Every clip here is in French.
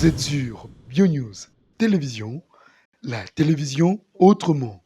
Vous êtes sur BioNews Télévision, la télévision autrement.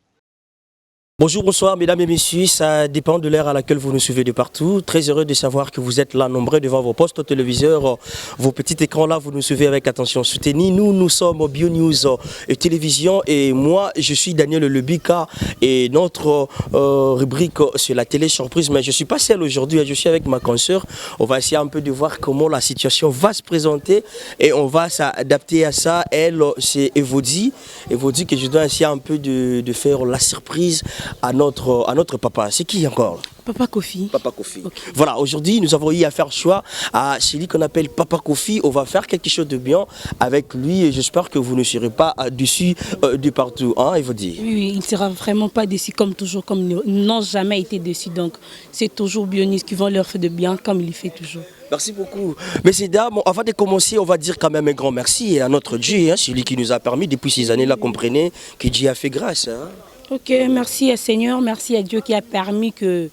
Bonjour, bonsoir mesdames et messieurs, ça dépend de l'heure à laquelle vous nous suivez de partout. Très heureux de savoir que vous êtes là nombreux devant vos postes téléviseurs, vos petits écrans là, vous nous suivez avec attention soutenue. Nous sommes au BioNews Télévision et moi je suis Daniel Lebika et notre rubrique sur la télé surprise, mais je ne suis pas seul aujourd'hui, je suis avec ma consoeur. On va essayer un peu de voir comment la situation va se présenter et on va s'adapter à ça. Elle, c'est Evodi que je dois essayer un peu de faire la surprise à notre papa. C'est qui encore? Papa Kofi. Papa Kofi. Okay. Voilà, aujourd'hui nous avons eu à faire choix à celui qu'on appelle Papa Kofi. On va faire quelque chose de bien avec lui et j'espère que vous ne serez pas déçus de partout. Hein, il vous dit. Oui, il ne sera vraiment pas déçu comme toujours, comme ils n'ont jamais été déçus. Donc c'est toujours BioNews qui vont leur faire de bien comme il fait toujours. Merci beaucoup. Messieurs, dames, avant de commencer, on va dire quand même un grand merci à notre Dieu, hein, celui qui nous a permis depuis ces années-là, comprenez, que Dieu a fait grâce. Hein. Ok, merci à Seigneur, merci à Dieu qui a permis que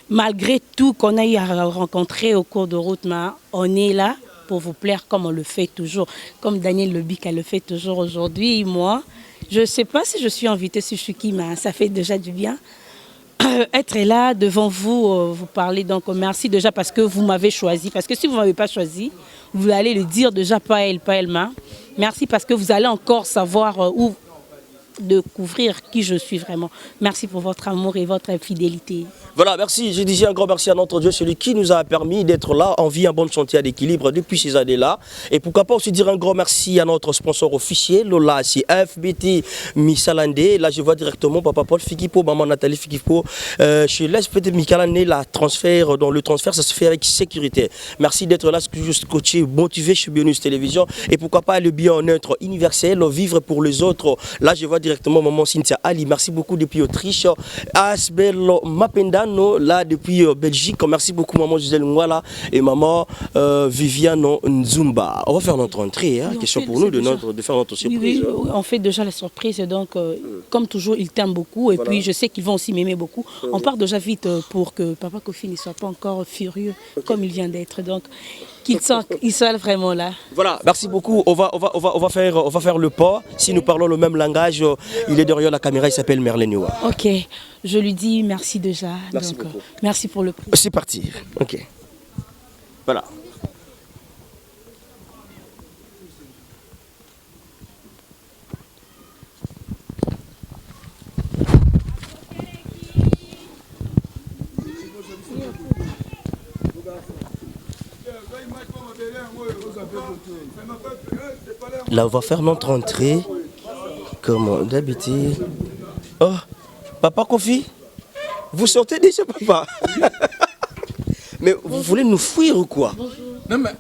malgré tout qu'on a eu à rencontrer au cours de route, on est là pour vous plaire comme on le fait toujours, comme Daniel Lebika le fait toujours aujourd'hui. Moi, je ne sais pas si je suis invitée, si je suis qui, mais ça fait déjà du bien. Être là devant vous, vous parler, donc merci déjà parce que vous m'avez choisi, parce que si vous ne m'avez pas choisi, vous allez le dire déjà, pas elle, merci parce que vous allez encore savoir où découvrir qui je suis vraiment. Merci pour votre amour et votre fidélité. Voilà, merci. Je disais un grand merci à notre Dieu, celui qui nous a permis d'être là en vie, en bonne santé, à l'équilibre depuis ces années-là. Et pourquoi pas aussi dire un grand merci à notre sponsor officiel, Lola, c'est FBT Misalandé. Là, je vois directement Papa Paul Fikipo, Maman Nathalie Fikipo. Chez l'FBT Misalandé, le transfert, ça se fait avec sécurité. Merci d'être là, juste coaché, motivé chez BioNews Télévision. Et pourquoi pas le bien-être universel, vivre pour les autres. Là, je vois directement Maman Cynthia Ali. Merci beaucoup depuis Autriche. Asbel Mapenda. Là depuis Belgique, merci beaucoup maman Gisèle Ngwala et maman Viviane Nzumba. On va faire notre entrée, hein, question pour nous de faire notre surprise. Oui, on fait déjà la surprise, donc comme toujours ils t'aiment beaucoup et voilà. Puis je sais qu'ils vont aussi m'aimer beaucoup. On part déjà vite pour que Papa Kofi ne soit pas encore furieux comme il vient d'être, donc qu'il soit vraiment là. Voilà, merci beaucoup. On va faire le pas. Si nous parlons le même langage, il est derrière la caméra, il s'appelle Merlin Noua. Ok, je lui dis merci déjà. Merci beaucoup. Merci pour le prix. C'est parti. Ok. Voilà. Là, on va faire notre entrée comme d'habitude. Oh, Papa Kofi, vous sortez déjà, papa? Mais vous voulez nous fuir ou quoi? Non, mais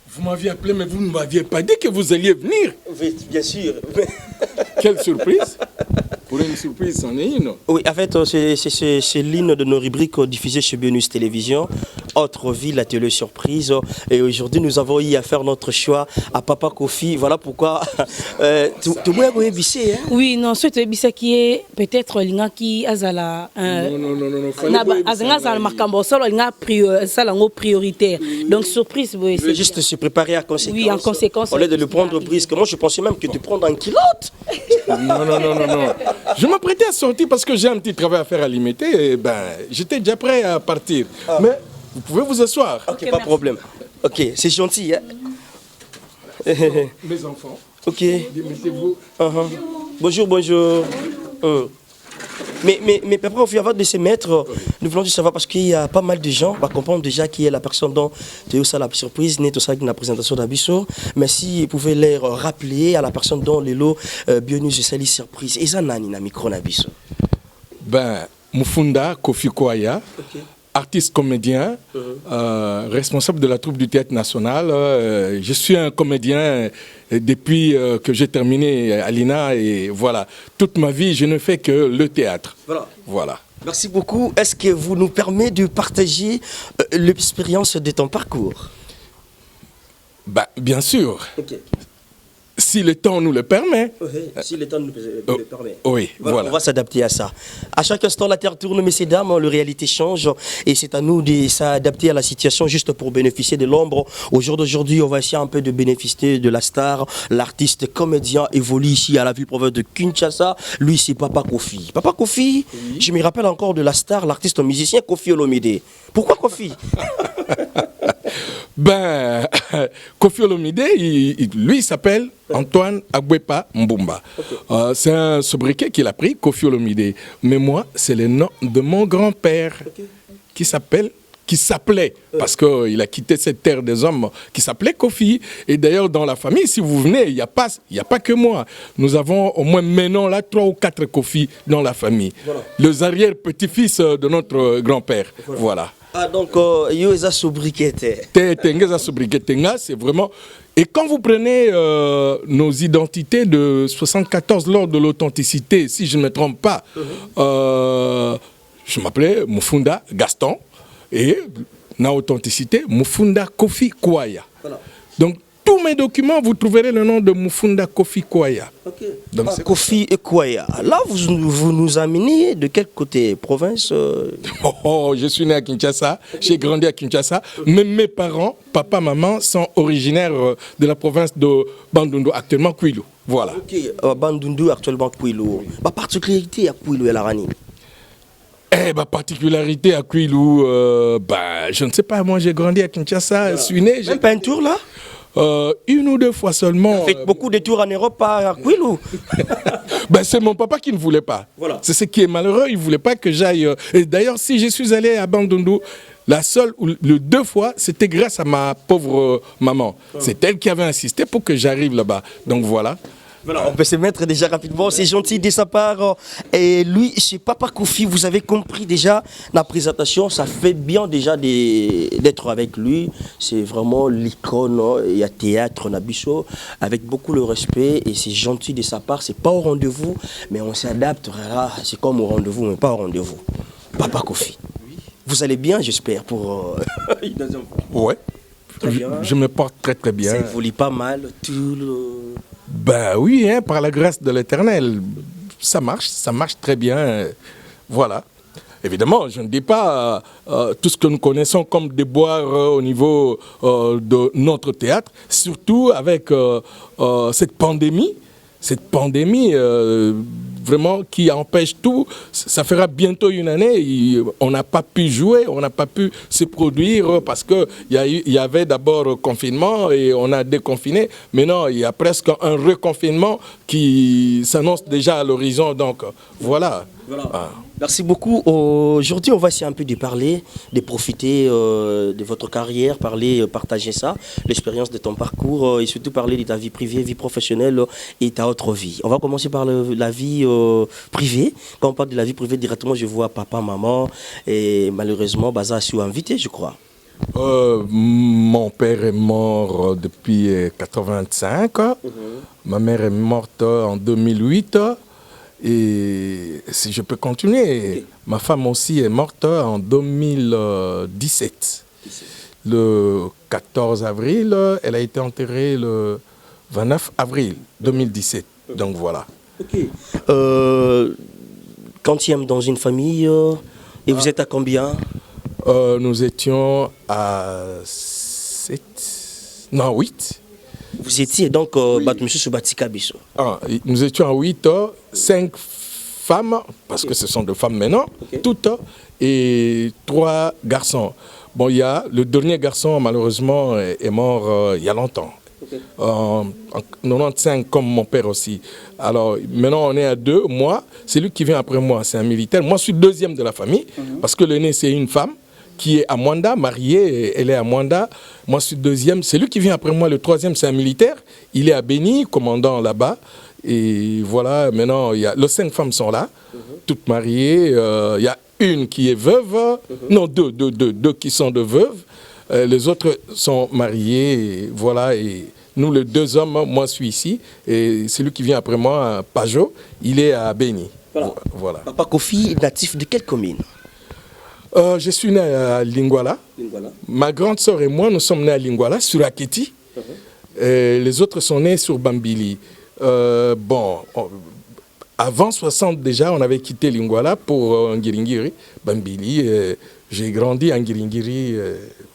vous m'aviez appelé, mais vous ne m'aviez pas dit que vous alliez venir. Oui, bien sûr. Quelle surprise! Pour une surprise, c'en est une. Oui, en fait, c'est l'une de nos rubriques diffusées chez BioNews Télévision. Autre vie, la télé surprise. Et aujourd'hui, nous avons eu à faire notre choix à Papa Kofi. Voilà pourquoi. Oui, non, ce Tébissé qui est peut-être l'ingénieur qui azala. Non. Prioritaire. Donc, surprise, oui. Il juste se préparer à conséquence. Oui, en conséquence. Au lieu de le prendre brisque. Moi, je pensais même que de prendre en kilote. Non. Je m'apprêtais à sortir parce que j'ai un petit travail à faire à limiter. Et j'étais déjà prêt à partir. Ah. Mais vous pouvez vous asseoir. Ok, pas de problème. Ok, c'est gentil. Hein? Mes enfants. Ok. Mettez-vous. Bonjour. Mais papa, avant de se mettre, nous voulons juste savoir parce qu'il y a pas mal de gens qui comprennent déjà qui est la personne dont tu as la surprise, n'est tout ça la présentation d'Abisso. Mais si vous pouvez les rappeler à la personne dont les lots BioNews c'est la surprise. Et ça, nani na micro n'Abisso. Mufunda Kofi Kouaya. Okay. Artiste comédien, responsable de la troupe du Théâtre National. Je suis un comédien depuis que j'ai terminé à l'INA et voilà. Toute ma vie, je ne fais que le théâtre. Voilà. Merci beaucoup. Est-ce que vous nous permettez de partager l'expérience de ton parcours? Bien sûr. Okay. si le temps nous le permet. Si le temps nous le permet. Oui, voilà. On va s'adapter à ça. À chaque instant, la Terre tourne, messieurs, dames, la réalité change et c'est à nous de s'adapter à la situation juste pour bénéficier de l'ombre. Au jour d'aujourd'hui, on va essayer un peu de bénéficier de la star. L'artiste comédien évolue ici à la ville province de Kinshasa. Lui, c'est Papa Kofi. Papa Kofi, je me rappelle encore de la star, l'artiste musicien Kofi Olomide. Pourquoi Kofi? Ben, Kofi Olomide, lui, il s'appelle Antoine Agbepa Mbumba. C'est un sobriquet qu'il a pris, Kofi Olomide. Mais moi, c'est le nom de mon grand-père qui s'appelait, parce qu'il a quitté cette terre des hommes, qui s'appelait Kofi. Et d'ailleurs, dans la famille, si vous venez, il n'y a pas que moi. Nous avons au moins maintenant là 3 ou 4 Kofi dans la famille. Voilà. Les arrière-petits-fils de notre grand-père. Voilà. Ah, donc, yo eza sobriquet. C'est vraiment... Et quand vous prenez nos identités de 74 lors de l'authenticité, si je ne me trompe pas, je m'appelais Mufunda Gaston et na authenticité Mufunda Kofi Kouaya. Voilà. Donc tous mes documents, vous trouverez le nom de Mufunda Kofi Kouaya. Okay. Donc Kofi et Kouaya. Là, vous nous amenez de quel côté? Province je suis né à Kinshasa, j'ai grandi à Kinshasa. Même mes parents, papa, maman, sont originaires de la province de Bandundu, actuellement Kwilu. Voilà. Ok, Bandundu, actuellement Kwilu. Ma particularité à Kwilu et la Rani? Ma particularité à Kwilu, je ne sais pas, moi j'ai grandi à Kinshasa, je suis né... Même peinture là? Une ou deux fois seulement. Vous faites beaucoup de tours en Europe à Kwilu? C'est mon papa qui ne voulait pas. Voilà. C'est ce qui est malheureux, il ne voulait pas que j'aille. Et d'ailleurs, si je suis allé à Bandundu, la seule ou les 2 fois, c'était grâce à ma pauvre maman. C'est elle qui avait insisté pour que j'arrive là-bas. Donc voilà. Voilà, on peut se mettre déjà rapidement, c'est gentil de sa part. Et lui, c'est Papa Kofi, vous avez compris déjà la présentation, ça fait bien déjà d'être avec lui. C'est vraiment l'icône, il y a théâtre, Nabiso, avec beaucoup de respect et c'est gentil de sa part. C'est pas au rendez-vous, mais on s'adapte. C'est comme au rendez-vous, mais pas au rendez-vous. Papa Kofi, vous allez bien, j'espère, pour... Ouais, je me porte très très bien. Ça évolue pas mal, tout le... Oui, par la grâce de l'Éternel, ça marche très bien. Voilà. Évidemment, je ne dis pas tout ce que nous connaissons comme déboires au niveau de notre théâtre, surtout avec cette pandémie vraiment qui empêche tout. Ça fera bientôt 1 année, on n'a pas pu jouer, on n'a pas pu se produire parce qu'il y avait d'abord confinement et on a déconfiné. Maintenant, il y a presque un reconfinement qui s'annonce déjà à l'horizon. Donc, voilà. Ah. Merci beaucoup. Aujourd'hui, on va essayer un peu de parler, de profiter de votre carrière, partager ça, l'expérience de ton parcours et surtout parler de ta vie privée, vie professionnelle et ta autre vie. On va commencer par la vie privée. Quand on parle de la vie privée, directement, je vois papa, maman et malheureusement, Baza a su inviter, je crois. Mon père est mort depuis 85. Ma mère est morte en 2008. Et si je peux continuer, ma femme aussi est morte en 2017. Le 14 avril, elle a été enterrée le 29 avril 2017. Donc voilà. Ok. Quantième dans une famille, et vous êtes à combien? Nous étions à 8. Vous étiez donc nous étions à 8, 5 femmes, parce que ce sont 2 femmes maintenant, toutes, et 3 garçons. Bon, le dernier garçon, malheureusement, est mort il y a longtemps. En 95, comme mon père aussi. Alors, maintenant, on est à 2. Moi, c'est lui qui vient après moi, c'est un militaire. Moi, je suis le 2e de la famille, parce que l'aîné, c'est une femme qui est à Mwanda, mariée, elle est à Mwanda. Moi, je suis le 2e. C'est lui qui vient après moi. Le 3e, c'est un militaire. Il est à Béni, commandant là-bas. Et voilà, maintenant, les 5 femmes sont là, toutes mariées. Il y a une qui est veuve. Non, deux qui sont de veuves. Les autres sont mariés. Et voilà, et nous, les 2 hommes, moi, je suis ici. Et celui qui vient après moi, Pajot, il est à Béni. Voilà. Papa Kofi, natif de quelle commune? Je suis né à Lingwala. Ma grande sœur et moi, nous sommes nés à Lingwala, sur Aketi. Les autres sont nés sur Bambili. Avant 60 déjà, on avait quitté Lingwala pour Ngiringiri, Bambili. J'ai grandi en Ngiringiri,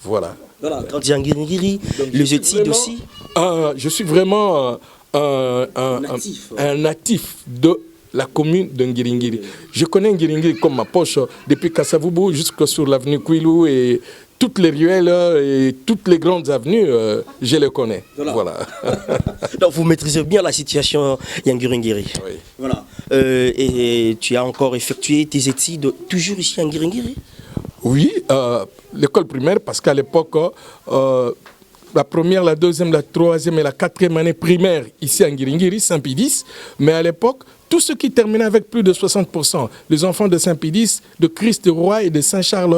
voilà. Voilà, grandi en Ngiringiri, les études aussi. Je suis vraiment un natif de la commune de Ngiringiri. Je connais Ngiringiri comme ma poche depuis Kassavubu jusque sur l'avenue Kouilou et toutes les ruelles et toutes les grandes avenues, je les connais. Voilà. Donc vous maîtrisez bien la situation Ngiringiri. Oui. Voilà. Et tu as encore effectué tes études toujours ici à Ngiringiri? Oui, l'école primaire, parce qu'à l'époque, la première, la deuxième, la troisième et la quatrième année primaire ici à Ngiringiri, Saint-Pédis, mais à l'époque, tous ceux qui terminaient avec plus de 60%, les enfants de Saint-Pédis, de Christ-Roi et de Saint-Charles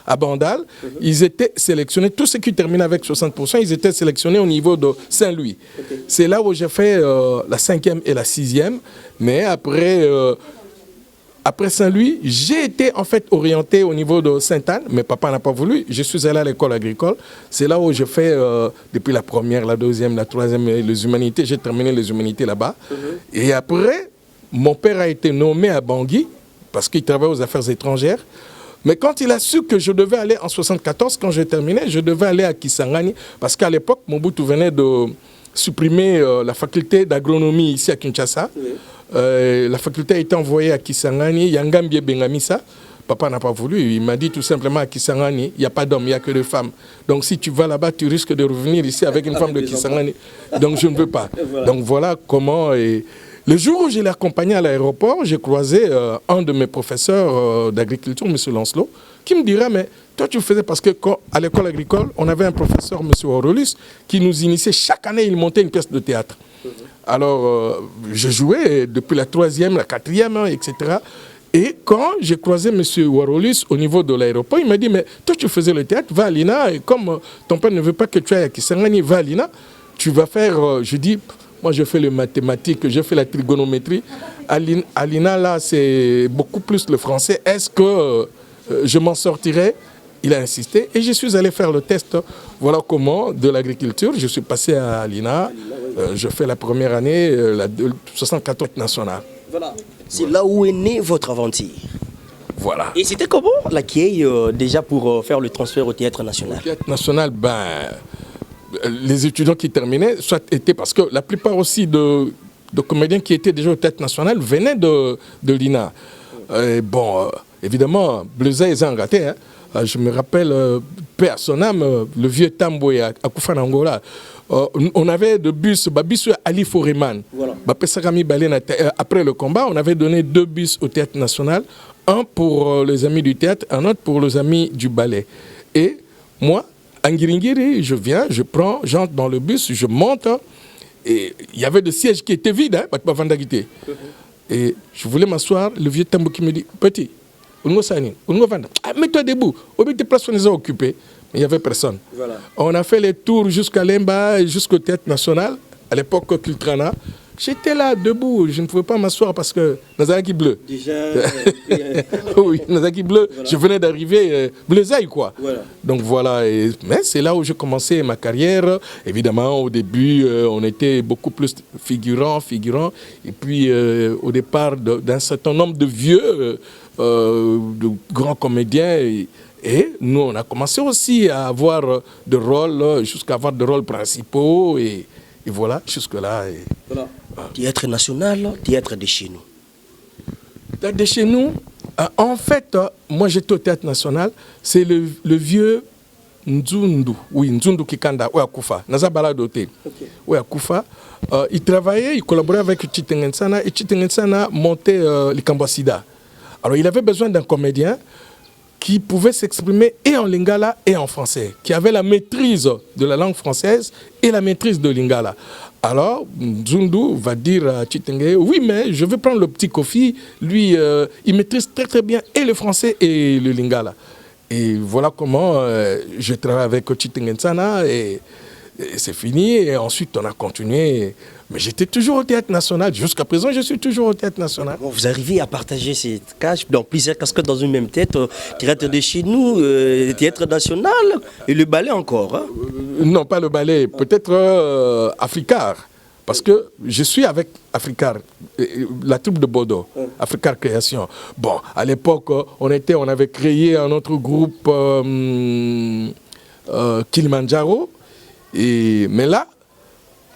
à Bandal, ils étaient sélectionnés. Tous ceux qui terminaient avec 60%, ils étaient sélectionnés au niveau de Saint-Louis. C'est là où j'ai fait la 5e et la 6e, mais après Saint-Louis, j'ai été en fait orienté au niveau de Sainte-Anne, mais papa n'a pas voulu. Je suis allé à l'école agricole. C'est là où j'ai fait, depuis la première, la deuxième, la troisième, les humanités. J'ai terminé les humanités là-bas. Et après, mon père a été nommé à Bangui, parce qu'il travaille aux affaires étrangères. Mais quand il a su que je devais aller en 74, quand j'ai terminé, je devais aller à Kisangani, parce qu'à l'époque, Mobutu venait de supprimer la faculté d'agronomie ici à Kinshasa. La faculté a été envoyée à Kisangani, Yangambie Bengamisa. Papa n'a pas voulu, il m'a dit tout simplement à Kisangani, il n'y a pas d'hommes, il n'y a que des femmes. Donc si tu vas là-bas, tu risques de revenir ici avec une femme de Kisangani. Donc je ne veux pas. Donc voilà comment... Le jour où je l'ai accompagné à l'aéroport, j'ai croisé un de mes professeurs d'agriculture, M. Lancelot, qui me dira, mais toi tu faisais parce que à l'école agricole, on avait un professeur, M. Aurelius, qui nous initiait, chaque année il montait une pièce de théâtre. Alors, je jouais depuis la 3e, la 4e, etc. Et quand j'ai croisé M. Warolus au niveau de l'aéroport, il m'a dit, mais toi tu faisais le théâtre, va à l'INA, et comme ton père ne veut pas que tu ailles à Kisangani, va à l'INA, tu vas faire, je dis, moi je fais les mathématiques, je fais la trigonométrie. À l'INA, là, c'est beaucoup plus le français. Est-ce que je m'en sortirai? Il a insisté et je suis allé faire le test. Voilà comment, de l'agriculture, je suis passé à l'INA. Je fais la première année, la 74 nationale. Voilà. C'est là où est née votre aventure. Voilà. Et c'était comment l'accueil déjà pour faire le transfert au Théâtre National? Au Théâtre National, les étudiants qui terminaient, soit étaient, parce que la plupart aussi de comédiens qui étaient déjà au Théâtre National venaient de l'INA. Évidemment, Bleuza et Zangaté, hein. Je me rappelle, paix à son âme, le vieux Tamboué à Koufanangola. On avait de bus, bus Ali Foreman. Voilà. Après le combat, on avait donné 2 bus au Théâtre National, un pour les amis du théâtre, un autre pour les amis du ballet. Et moi, à Ngiringiri, je viens, j'entre dans le bus, je monte, et il y avait des sièges qui étaient vides, hein, et je voulais m'asseoir, le vieux Tambou qui me dit, petit, mets-toi debout, tes places sont déjà occupées. Mais il n'y avait personne. Voilà. On a fait les tours jusqu'à Lemba, jusqu'au Théâtre National, à l'époque Kultrana. J'étais là, debout, je ne pouvais pas m'asseoir parce que Nazaki bleu. Déjà. Oui, Nazaki bleu, voilà. Je venais d'arriver, bleuzaï quoi. Voilà. Donc voilà, mais c'est là où j'ai commencé ma carrière. Évidemment, au début, on était beaucoup plus figurants. Et puis, au départ, d'un certain nombre de vieux, de grands comédiens. Et nous, on a commencé aussi à avoir des rôles, jusqu'à avoir des rôles principaux. Et voilà, jusque-là. Voilà. Théâtre national, théâtre de chez nous. Théâtre de chez nous, en fait, moi j'étais au Théâtre national, c'est le vieux Nzundu. Oui, Nzundu Kikanda, ou à Koufa. Nazabala Doté. Oui, à Koufa. Il travaillait, il collaborait avec Chitengensana, et Chitengensana montait l'Ikambasida. Alors il avait besoin d'un comédien qui pouvait s'exprimer et en lingala et en français, qui avait la maîtrise de la langue française et la maîtrise de lingala. Alors, Nzundu va dire à Chitenge, oui, mais je vais prendre le petit Kofi, lui, il maîtrise très très bien et le français et le lingala. Et voilà comment je travaille avec Chitenge Nsana et Et c'est fini, et ensuite on a continué. Mais j'étais toujours au Théâtre National. Jusqu'à présent, je suis toujours au Théâtre National. Bon, vous arrivez à partager ces caches dans plusieurs casquettes dans une même tête, Théâtre de chez nous, Théâtre National et le ballet encore. Hein? Non, pas le ballet, peut-être Africar. Parce que je suis avec Africar, la troupe de Bordeaux, Africar Création. Bon, à l'époque, on avait créé un autre groupe Kilimanjaro. Mais là,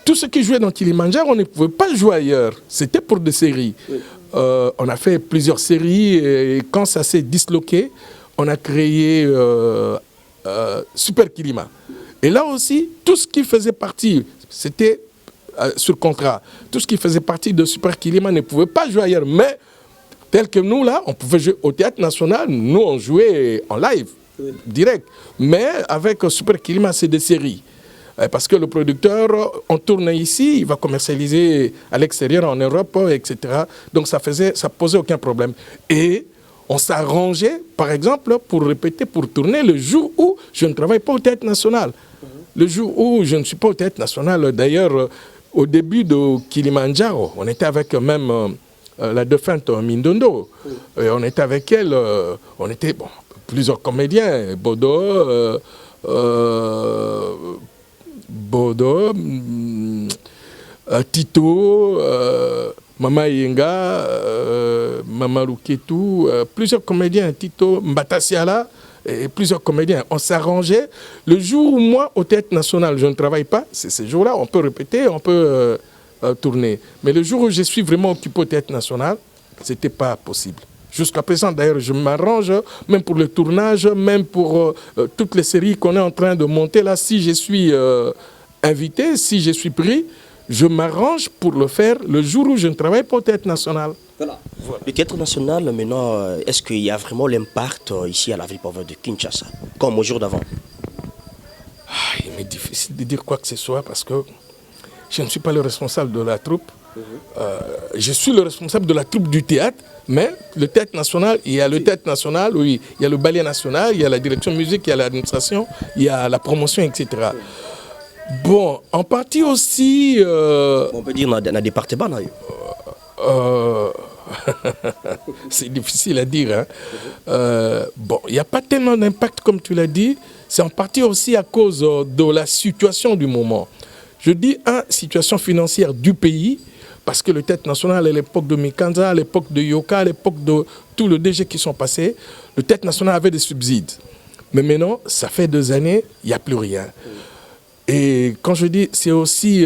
tout ce qui jouait dans Kilimanjaro, on ne pouvait pas jouer ailleurs. C'était pour des séries. On a fait plusieurs séries et quand ça s'est disloqué, on a créé Super Kilima. Et là aussi, tout ce qui faisait partie, c'était sur contrat, tout ce qui faisait partie de Super Kilima ne pouvait pas jouer ailleurs. Mais tel que nous, là, on pouvait jouer au Théâtre National, nous, on jouait en live, direct. Mais avec Super Kilima, c'est des séries. Parce que le producteur, on tourne ici, il va commercialiser à l'extérieur, en Europe, etc. Donc ça posait aucun problème. Et on s'arrangeait, par exemple, pour répéter, pour tourner le jour où je ne travaille pas au Théâtre National. Le jour où je ne suis pas au Théâtre National, d'ailleurs, au début de Kilimanjaro, on était avec même la défunte Mindondo. Et on était avec elle, on était plusieurs comédiens, Bordeaux, Tito, Mama Yenga, Mama Ruketu, plusieurs comédiens, Tito, Mbatassiala, et plusieurs comédiens. On s'arrangeait. Le jour où moi, au Théâtre National, je ne travaille pas, c'est ces jours-là, on peut répéter, on peut tourner. Mais le jour où je suis vraiment occupé au Théâtre National, ce n'était pas possible. Jusqu'à présent, d'ailleurs, je m'arrange, même pour le tournage, même pour toutes les séries qu'on est en train de monter. Là, si je suis invité, si je suis pris, je m'arrange pour le faire le jour où je ne travaille pas au Théâtre National. Voilà. Le Théâtre National, maintenant, est-ce qu'il y a vraiment l'impact ici à la ville pauvre de Kinshasa, comme au jour d'avant? Il m'est difficile de dire quoi que ce soit parce que je ne suis pas le responsable de la troupe. Je suis le responsable de la troupe du théâtre, mais le Théâtre National, il y a le Théâtre National, oui, il y a le Ballet National, il y a la direction musique, il y a l'administration, il y a la promotion, etc. Bon, en partie aussi... On peut dire dans le département, c'est difficile à dire. Hein. Bon, il n'y a pas tellement d'impact comme tu l'as dit. C'est en partie aussi à cause de la situation du moment. Je dis, situation financière du pays, parce que le Théâtre National, à l'époque de Mikanza, à l'époque de Yoka, à l'époque de tous les DG qui sont passés, le Théâtre National avait des subsides. Mais maintenant, ça fait 2 années, il n'y a plus rien. Et quand je dis, c'est aussi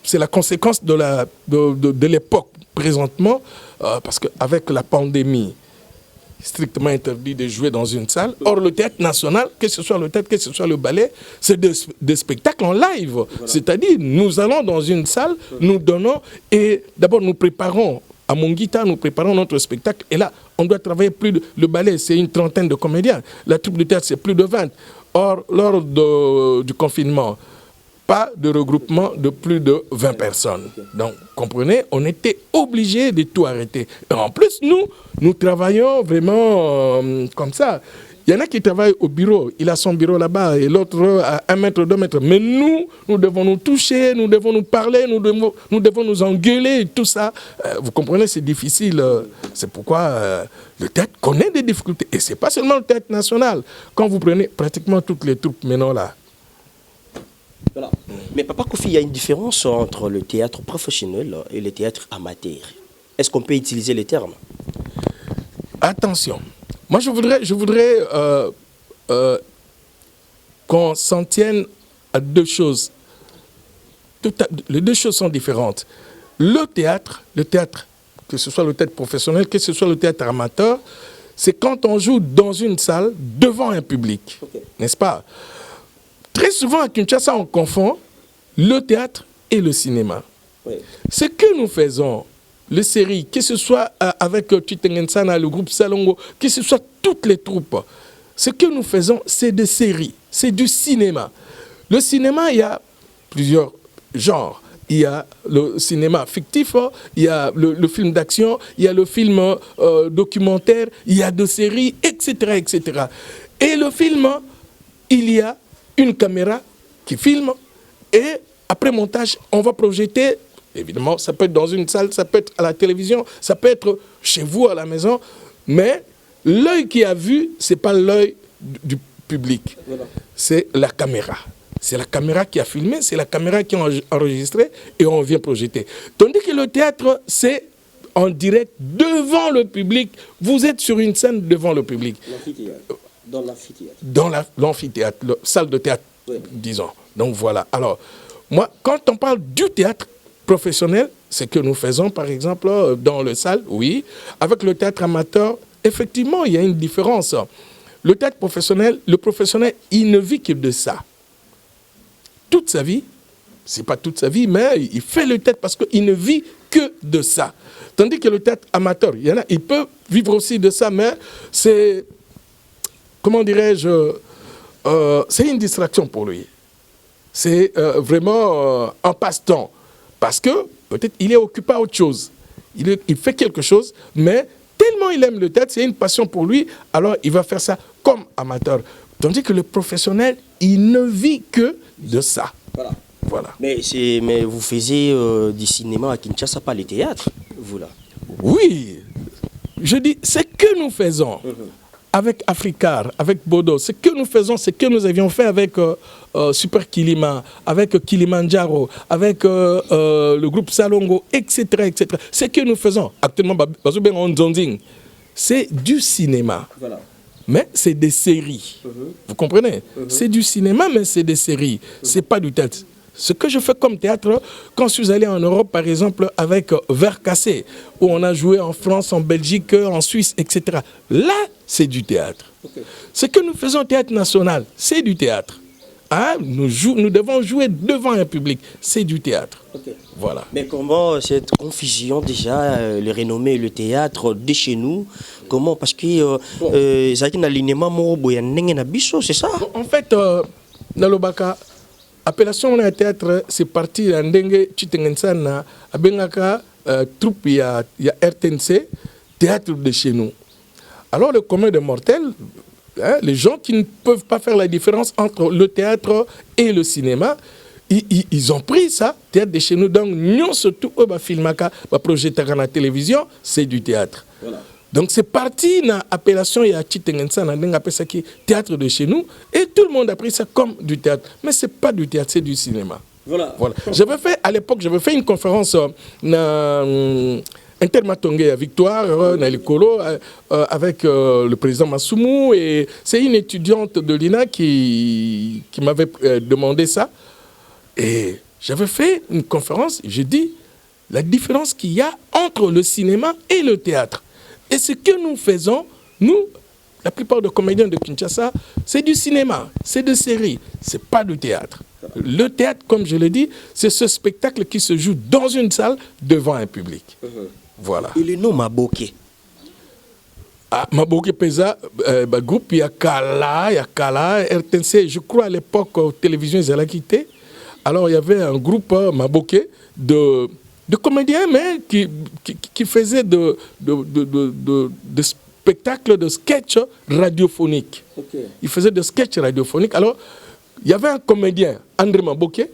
c'est la conséquence de l'époque présentement, parce qu'avec la pandémie, strictement interdit de jouer dans une salle. Or, le Théâtre National, que ce soit le théâtre, que ce soit le ballet, c'est des spectacles en live. Voilà. C'est-à-dire, nous allons dans une salle, nous donnons, et d'abord nous préparons, à Monguita, nous préparons notre spectacle, et là, on doit travailler plus de... Le ballet, c'est une trentaine de comédiens. La troupe de théâtre, c'est plus de 20. Or, lors du confinement, pas de regroupement de plus de 20 personnes. Donc, comprenez, on était obligé de tout arrêter. Et en plus, nous travaillons vraiment comme ça. Il y en a qui travaillent au bureau, il a son bureau là-bas, et l'autre à 1 mètre, 2 mètres. Mais nous devons nous toucher, nous devons nous parler, nous devons nous engueuler, tout ça. Vous comprenez, c'est difficile. C'est pourquoi le théâtre connaît des difficultés. Et ce n'est pas seulement le Théâtre National. Quand vous prenez pratiquement toutes les troupes maintenant là, voilà. Mais Papa Kofi, il y a une différence entre le théâtre professionnel et le théâtre amateur. Est-ce qu'on peut utiliser les termes? Attention. Moi, je voudrais qu'on s'en tienne à 2 choses. Les 2 choses sont différentes. Le théâtre, que ce soit le théâtre professionnel, que ce soit le théâtre amateur, c'est quand on joue dans une salle devant un public, n'est-ce pas? Très souvent, à Kinshasa, on confond le théâtre et le cinéma. Oui. Ce que nous faisons, les séries, que ce soit avec Chitengensana, le groupe Salongo, que ce soit toutes les troupes, ce que nous faisons, c'est des séries, c'est du cinéma. Le cinéma, il y a plusieurs genres. Il y a le cinéma fictif, il y a le film d'action, il y a le film documentaire, il y a des séries, etc., etc. Et le film, il y a une caméra qui filme Et après montage, on va projeter, évidemment, ça peut être dans une salle, ça peut être à la télévision, ça peut être chez vous à la maison, mais l'œil qui a vu, ce n'est pas l'œil du public, c'est la caméra. C'est la caméra qui a filmé, c'est la caméra qui a enregistré et on vient projeter. Tandis que le théâtre, c'est en direct devant le public. Vous êtes sur une scène devant le public. Dans l'amphithéâtre. Dans l'amphithéâtre, la salle de théâtre, disons. Donc voilà. Alors, moi, quand on parle du théâtre professionnel, c'est que nous faisons, par exemple, dans le salle, oui. Avec le théâtre amateur, effectivement, il y a une différence. Le théâtre professionnel, le professionnel, il ne vit que de ça. Toute sa vie, c'est pas toute sa vie, mais il fait le théâtre parce qu'il ne vit que de ça. Tandis que le théâtre amateur, il y en a, il peut vivre aussi de ça, mais c'est, comment dirais-je, c'est une distraction pour lui. C'est vraiment un passe-temps. Parce que peut-être il est occupé à autre chose. Il fait quelque chose, mais tellement il aime le théâtre, c'est une passion pour lui, alors il va faire ça comme amateur. Tandis que le professionnel, il ne vit que de ça. Voilà. Mais vous faisiez du cinéma à Kinshasa, pas le théâtre, vous là. Oui, je dis, ce que nous faisons avec Africar, avec Bodo, ce que nous faisons, ce que nous avions fait avec Super Kilima, avec Kilimanjaro, avec le groupe Salongo, etc., etc. Ce que nous faisons actuellement, c'est du cinéma. Voilà. Mais c'est des séries. Vous comprenez? C'est du cinéma, mais c'est des séries. C'est pas du théâtre. Ce que je fais comme théâtre, quand je suis allé en Europe, par exemple, avec Vert Cassé, où on a joué en France, en Belgique, en Suisse, etc. Là, c'est du théâtre. Ce que nous faisons au théâtre national, c'est du théâtre. Hein? Nous devons jouer devant un public. C'est du théâtre. Voilà. Mais comment cette confusion déjà, le renommé et le théâtre de chez nous, comment? Parce que c'est un alignement, c'est ça? En fait, dans le Baka, appellation de théâtre, c'est parti en dengue chitengensana, abengaka troupe il y a RTNC, théâtre de chez nous. Alors le commun des mortels, hein, les gens qui ne peuvent pas faire la différence entre le théâtre et le cinéma, ils ont pris ça, théâtre de chez nous. Donc, nous, surtout, filmaka, projeter à la télévision, c'est du théâtre. Voilà. Donc, c'est parti dans l'appellation, il y a théâtre de chez nous, et tout le monde a pris ça comme du théâtre. Mais ce n'est pas du théâtre, c'est du cinéma. Voilà. À l'époque, j'avais fait une conférence dans Intermatongue à Victoire, dans l'écolo, avec le président Massoumou, et c'est une étudiante de l'INA qui m'avait demandé ça. Et j'avais fait une conférence, j'ai dit la différence qu'il y a entre le cinéma et le théâtre. Et ce que nous faisons, nous, la plupart des comédiens de Kinshasa, c'est du cinéma, c'est de séries, c'est pas du théâtre. Le théâtre, comme je l'ai dit, c'est ce spectacle qui se joue dans une salle devant un public. Voilà. Et le nom Maboké. Ah, Maboké Pesa, groupe, il y a Kala, RTNC, je crois à l'époque, télévision, ils allaient quitter. Alors, il y avait un groupe, Maboké, de comédiens, mais qui faisaient de spectacles, de sketchs radiophoniques. Ils faisaient des sketchs radiophoniques. Alors, il y avait un comédien, André Maboké.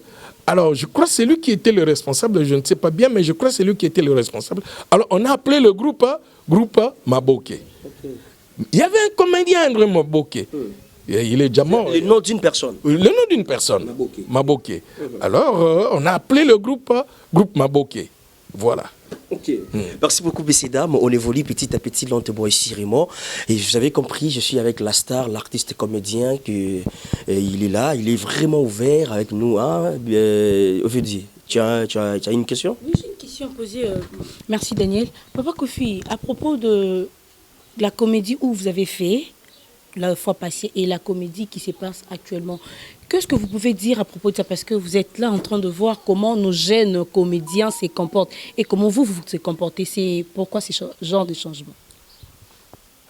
Alors, je crois que c'est lui qui était le responsable, je ne sais pas bien, mais je crois que c'est lui qui était le responsable. Alors, on a appelé le groupe Maboké. Il y avait un comédien, André Maboké. Il est déjà mort. Le nom d'une personne. Le nom d'une personne. Maboké. Alors, on a appelé le groupe Maboké. Voilà. Ok. Merci beaucoup, messieurs, dames. On évolue petit à petit, lentement et sûrement. Et vous avez compris, je suis avec la star, l'artiste comédien, il est là, il est vraiment ouvert avec nous. Hein? Ovidie, tu as une question? Oui, j'ai une question à poser. Merci, Daniel. Papa Kofi, à propos de la comédie où vous avez fait la fois passée et la comédie qui se passe actuellement, qu'est-ce que vous pouvez dire à propos de ça? Parce que vous êtes là en train de voir comment nos jeunes comédiens se comportent et comment vous se comportez. C'est pourquoi ce genre de changement?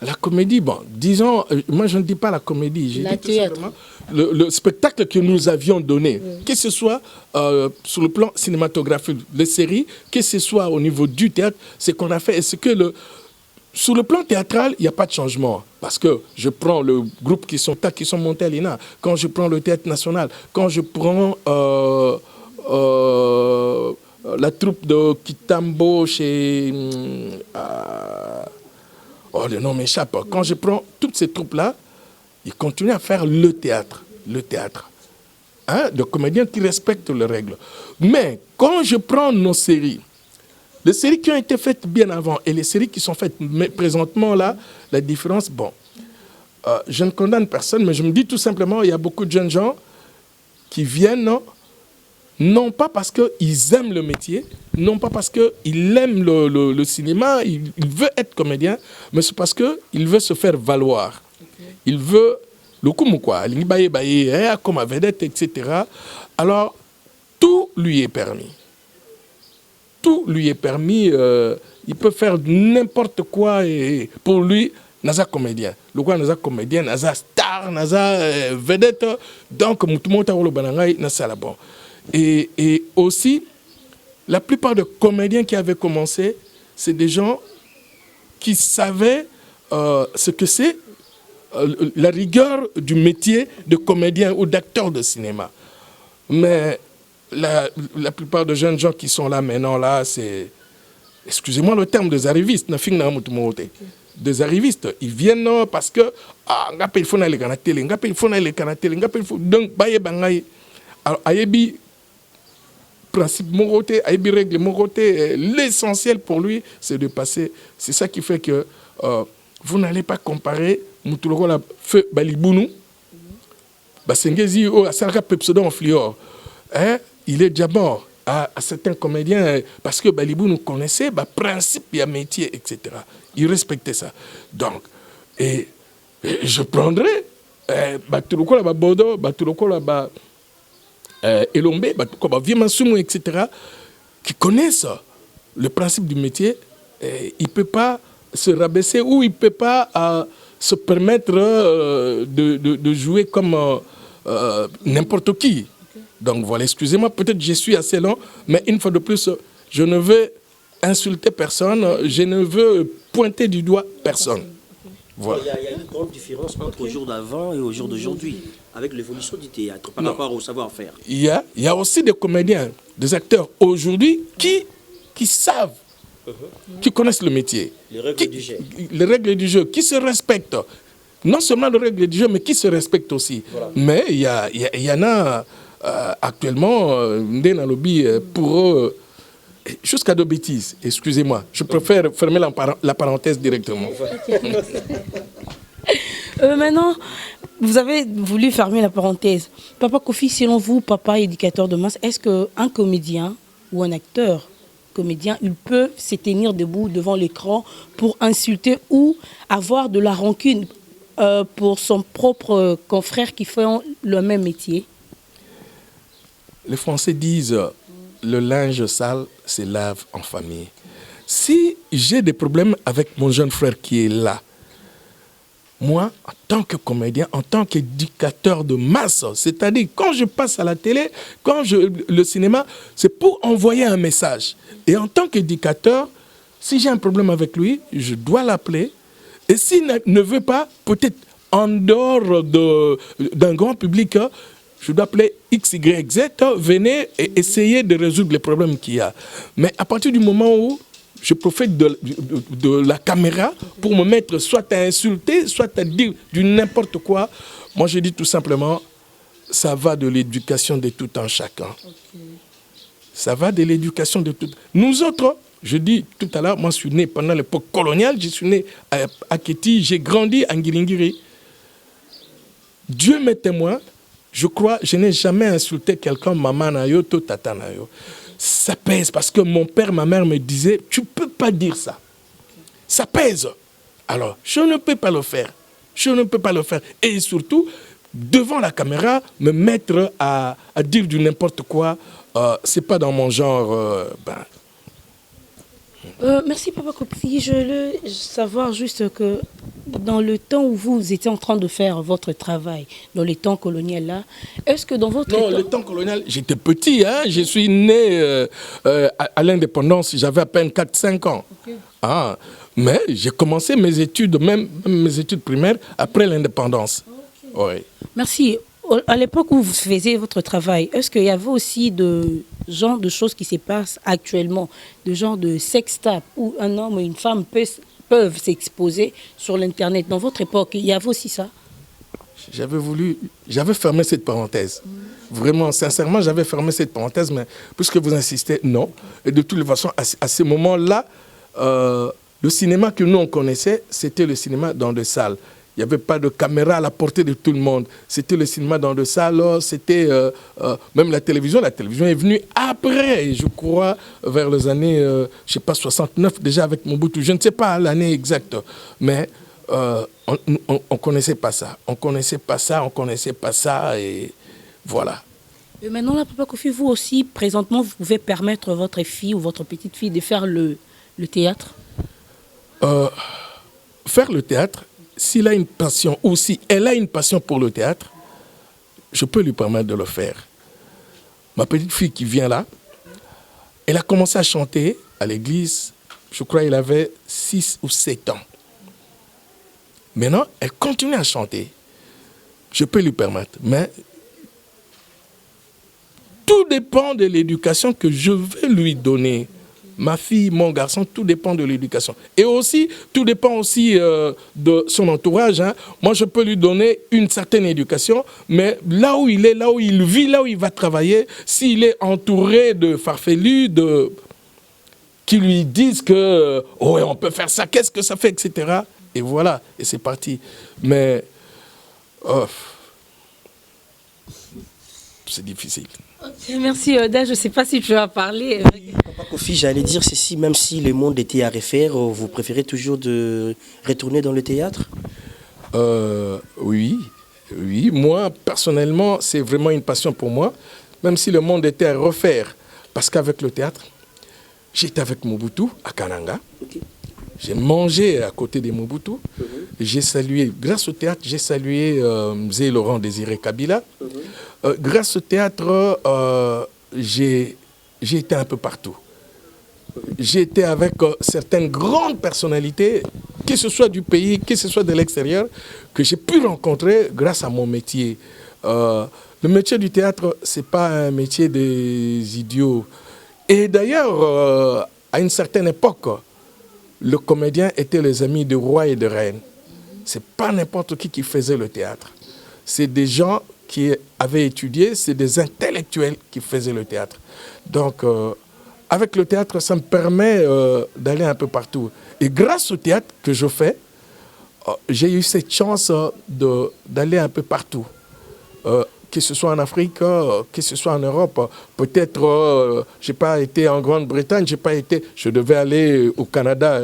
La comédie, bon, disons, moi je ne dis pas la comédie, je dis tout simplement le spectacle que nous avions donné, que ce soit sur le plan cinématographique, les séries, que ce soit au niveau du théâtre, ce qu'on a fait, et ce que Sur le plan théâtral, il n'y a pas de changement. Parce que je prends le groupe qui sont montés à l'INA, quand je prends le Théâtre National, quand je prends la troupe de Kitambo chez... oh, le nom m'échappe. Quand je prends toutes ces troupes-là, ils continuent à faire le théâtre. Le théâtre. Hein, de comédiens qui respectent les règles. Mais quand je prends nos séries, les séries qui ont été faites bien avant et les séries qui sont faites présentement là, la différence, bon, je ne condamne personne, mais je me dis tout simplement, il y a beaucoup de jeunes gens qui viennent, non pas parce qu'ils aiment le métier, non pas parce qu'ils aiment le cinéma, ils veulent être comédien, mais c'est parce qu'ils veulent se faire valoir. Okay. Ils veulent le coup quoi, comme vedette, etc. Alors, tout lui est permis. Tout lui est permis, il peut faire n'importe quoi et pour lui, naza comédien. Le quoi naza comédien, naza star, naza vedette. Donc, tout le monde bon. Et aussi, la plupart des comédiens qui avaient commencé, c'est des gens qui savaient ce que c'est la rigueur du métier de comédien ou d'acteur de cinéma. Mais la plupart des jeunes gens qui sont là maintenant, là, c'est, excusez-moi le terme, des arrivistes. Des arrivistes, ils viennent parce que il faut aller à la télé, il faut aller à la télé, donc alors ayebi principe moroté, ayebi règle moroté, l'essentiel pour lui, c'est de passer. C'est ça qui fait que vous n'allez pas comparer Moutuloko la feu Balibounou, Basengezi ou à Sarka Pepsodon en flior. Il est déjà mort à certains comédiens parce que Balibou nous connaissait, principe, il y a métier, etc. Il respectait ça. Donc, et je prendrais Batuloko la Bodo, Batuloko la Elombe, Batuloko la Viemasumu, etc. qui connaissent le principe du métier. Il ne peut pas se rabaisser ou il ne peut pas se permettre de jouer comme n'importe qui. Donc voilà, excusez-moi, peut-être je suis assez long, mais une fois de plus, je ne veux insulter personne, je ne veux pointer du doigt personne. Voilà. Il y a une grande différence entre au jour d'avant et au jour d'aujourd'hui, avec l'évolution du théâtre, par rapport au savoir-faire. Il y a aussi des comédiens, des acteurs aujourd'hui qui savent, qui connaissent le métier. Les règles du jeu. Les règles du jeu, qui se respectent. Non seulement les règles du jeu, mais qui se respectent aussi. Voilà. Mais il y en a... actuellement, dans lobby pour eux, jusqu'à de bêtises, excusez-moi, je préfère fermer la parenthèse directement. Maintenant, vous avez voulu fermer la parenthèse. Papa Kofi, selon vous, papa éducateur de masse, est-ce qu'un comédien ou un acteur comédien, il peut se tenir debout devant l'écran pour insulter ou avoir de la rancune pour son propre confrère qui fait le même métier? Les Français disent le linge sale se lave en famille. Si j'ai des problèmes avec mon jeune frère qui est là, moi, en tant que comédien, en tant qu'éducateur de masse, c'est-à-dire quand je passe à la télé, le cinéma, c'est pour envoyer un message. Et en tant qu'éducateur, si j'ai un problème avec lui, je dois l'appeler. Et s'il ne veut pas, peut-être en dehors d'un grand public, je dois appeler X, Y, Z, venez et essayer de résoudre les problèmes qu'il y a. Mais à partir du moment où je profite de la caméra pour me mettre soit à insulter, soit à dire du n'importe quoi, moi je dis tout simplement, ça va de l'éducation de tout un chacun. Okay. Ça va de l'éducation de tout. Nous autres, je dis tout à l'heure, moi je suis né pendant l'époque coloniale, je suis né à Kéti, j'ai grandi à Ngiringiri. Dieu m'est témoin. Je crois, je n'ai jamais insulté quelqu'un, maman nayo, to tata nayo. Ça pèse parce que mon père, ma mère me disaient, tu ne peux pas dire ça. Ça pèse. Alors, je ne peux pas le faire. Je ne peux pas le faire. Et surtout, devant la caméra, me mettre à dire du n'importe quoi, c'est pas dans mon genre. Merci Papa Kofi. Je veux savoir juste que dans le temps où vous étiez en train de faire votre travail, dans les temps coloniaux là, est-ce que dans votre Non, le temps colonial, j'étais petit, hein, je suis né à l'indépendance, j'avais à peine 4-5 ans. Okay. Mais j'ai commencé mes études, même mes études primaires, après l'indépendance. Oui. Merci. À l'époque où vous faisiez votre travail, est-ce qu'il y avait aussi de genre de choses qui se passent actuellement, de genre de sextape où un homme et une femme peuvent s'exposer sur l'Internet? Dans votre époque, il y avait aussi ça? J'avais fermé cette parenthèse. Vraiment, sincèrement, j'avais fermé cette parenthèse, mais puisque vous insistez, non. Et de toutes les façons, à ce moment-là, le cinéma que nous, on connaissait, c'était le cinéma dans des salles. Il n'y avait pas de caméra à la portée de tout le monde. C'était le cinéma dans des salles, c'était même la télévision. La télévision est venue après, je crois, vers les années, je ne sais pas, 69, déjà avec Mobutu. Je ne sais pas l'année exacte, mais on ne connaissait pas ça. On ne connaissait pas ça, on ne connaissait pas ça, et voilà. Et maintenant, là, Papa Kofi, vous aussi, présentement, vous pouvez permettre à votre fille ou votre petite fille de faire le théâtre? Faire le théâtre, s'il a une passion ou si elle a une passion pour le théâtre, je peux lui permettre de le faire. Ma petite fille qui vient là, elle a commencé à chanter à l'église, je crois qu'elle avait 6 ou 7 ans. Maintenant, elle continue à chanter. Je peux lui permettre, mais tout dépend de l'éducation que je vais lui donner. Ma fille, mon garçon, tout dépend de l'éducation. Et aussi, tout dépend aussi de son entourage. Hein. Moi, je peux lui donner une certaine éducation, mais là où il est, là où il vit, là où il va travailler, s'il est entouré de farfelus, qui lui disent que ouais, on peut faire ça, qu'est-ce que ça fait, etc. Et voilà, et c'est parti. Mais c'est difficile. Okay, merci Oda, je ne sais pas si tu vas parler. Papa Kofi, j'allais dire ceci, même si le monde était à refaire, vous préférez toujours de retourner dans le théâtre? Oui, moi personnellement, c'est vraiment une passion pour moi, même si le monde était à refaire. Parce qu'avec le théâtre, j'étais avec Mobutu à Kananga. Okay. J'ai mangé à côté de Mobutu. J'ai salué, grâce au théâtre, j'ai salué Mzee Laurent Désiré Kabila. Grâce au théâtre, j'ai été un peu partout. J'ai été avec certaines grandes personnalités, que ce soit du pays, que ce soit de l'extérieur, que j'ai pu rencontrer grâce à mon métier. Le métier du théâtre, ce n'est pas un métier des idiots. Et d'ailleurs, à une certaine époque, le comédien était les amis de rois et de reines. Ce n'est pas n'importe qui faisait le théâtre. C'est des gens qui avaient étudié, c'est des intellectuels qui faisaient le théâtre. Donc, avec le théâtre, ça me permet d'aller un peu partout. Et grâce au théâtre que je fais, j'ai eu cette chance d'aller un peu partout. Que ce soit en Afrique, que ce soit en Europe. Peut-être, je n'ai pas été en Grande-Bretagne, je devais aller au Canada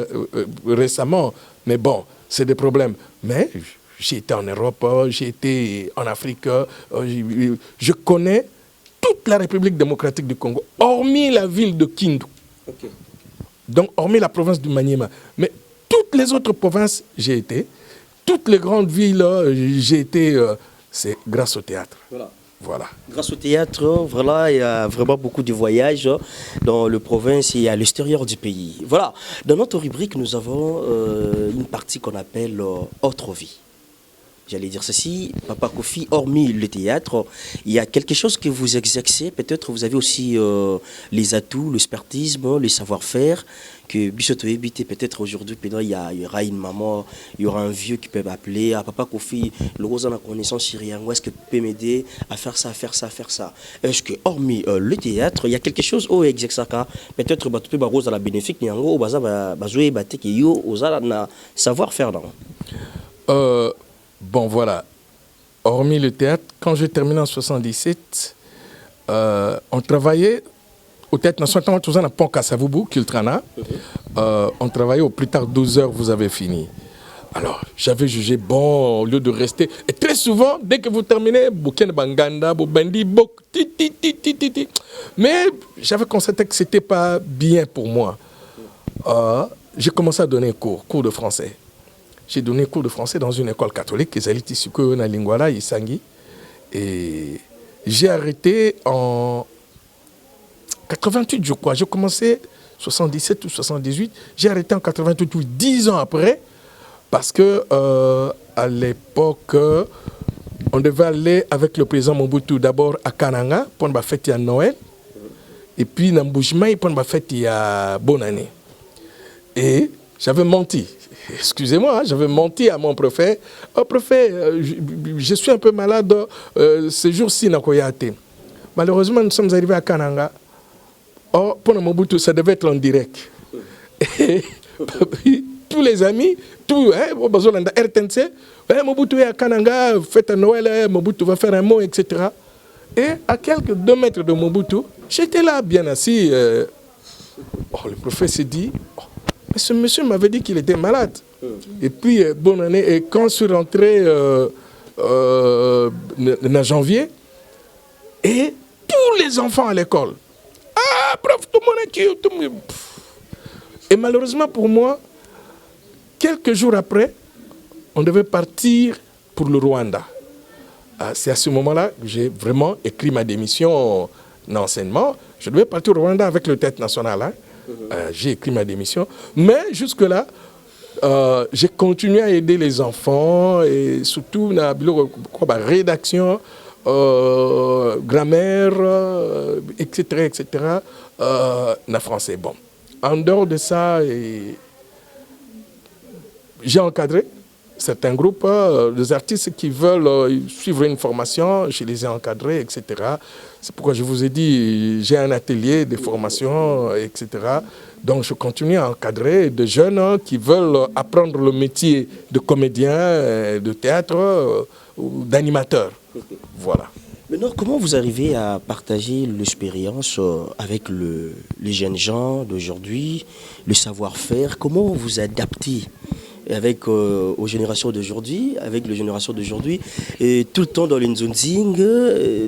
récemment. Mais bon, c'est des problèmes. Mais j'ai été en Europe, j'ai été en Afrique. Je connais toute la République démocratique du Congo, hormis la ville de Kindu. Okay. Donc, hormis la province du Maniema. Mais toutes les autres provinces, j'ai été. Toutes les grandes villes, j'ai été. C'est grâce au théâtre. Voilà. Grâce au théâtre, voilà, il y a vraiment beaucoup de voyages dans le province et à l'extérieur du pays. Voilà. Dans notre rubrique, nous avons une partie qu'on appelle Autre vie. J'allais dire ceci, Papa Kofi, hormis le théâtre, il y a quelque chose que vous exercez, peut-être vous avez aussi les atouts, l'expertisme, le savoir-faire, que Bissoto éviter peut-être aujourd'hui, il y aura une maman, il y aura un vieux qui peut m'appeler, à Papa Kofi, le rose en la connaissance syrienne, où est-ce que tu peux m'aider à faire ça, faire ça, faire ça. Est-ce que hormis le théâtre, il y a quelque chose où exercer peut-être tu peux rose à la bénéfique, ni en gros, bazoué, batek, yo, osala na savoir-faire. Bon, voilà. Hormis le théâtre, quand j'ai terminé en 77, on travaillait au Théâtre National, on a Pont Kassavubu, Kiltrana. On travaillait au plus tard 12 heures, vous avez fini. Alors, j'avais jugé bon, au lieu de rester. Et très souvent, dès que vous terminez, Bouken Banganda, Boubandi, Bok, ti. Mais j'avais constaté que ce n'était pas bien pour moi. J'ai commencé à donner cours de français. J'ai donné cours de français dans une école catholique, Kezalitisuko na Lingwala, Isangi. Et j'ai arrêté en 88, je crois. J'ai commencé 77 ou 78. J'ai arrêté en 88, 10 ans après, parce que à l'époque, on devait aller avec le président Mobutu d'abord à Kananga pour la fête à Noël, et puis à Mbujimaï pour la fête à Bonne Année. Et j'avais menti. Excusez-moi, j'avais menti à mon préfet. Oh, préfet, je suis un peu malade ce jour-ci dans Koyate. Malheureusement, nous sommes arrivés à Kananga. Oh, pour le Mobutu, ça devait être en direct. Et tous les amis, tout, besoin de RTNC, Mobutu est à Kananga, fête à Noël, Mobutu va faire un mot, etc. Et à quelques 2 mètres de Mobutu, j'étais là, bien assis. Le préfet s'est dit, ce monsieur m'avait dit qu'il était malade. Et puis, bonne année. Et quand je suis rentré en janvier, et tous les enfants à l'école, ah, prof, tout le monde est qui, tout le monde. Et malheureusement pour moi, quelques jours après, on devait partir pour le Rwanda. C'est à ce moment-là que j'ai vraiment écrit ma démission d'enseignement. Je devais partir au Rwanda avec le théâtre national. Hein. J'ai écrit ma démission. Mais jusque-là, j'ai continué à aider les enfants et surtout dans la rédaction, grammaire, etc., etc., en français. Bon. En dehors de ça, j'ai encadré certains groupes, des artistes qui veulent suivre une formation, je les ai encadrés, etc. C'est pourquoi je vous ai dit, j'ai un atelier de formation, etc. Donc je continue à encadrer des jeunes qui veulent apprendre le métier de comédien, de théâtre ou d'animateur. Voilà. Maintenant, comment vous arrivez à partager l'expérience avec les jeunes gens d'aujourd'hui, le savoir-faire? Comment vous adaptez avec aux générations d'aujourd'hui, avec les générations d'aujourd'hui, et tout le temps dans l'Inzonzing,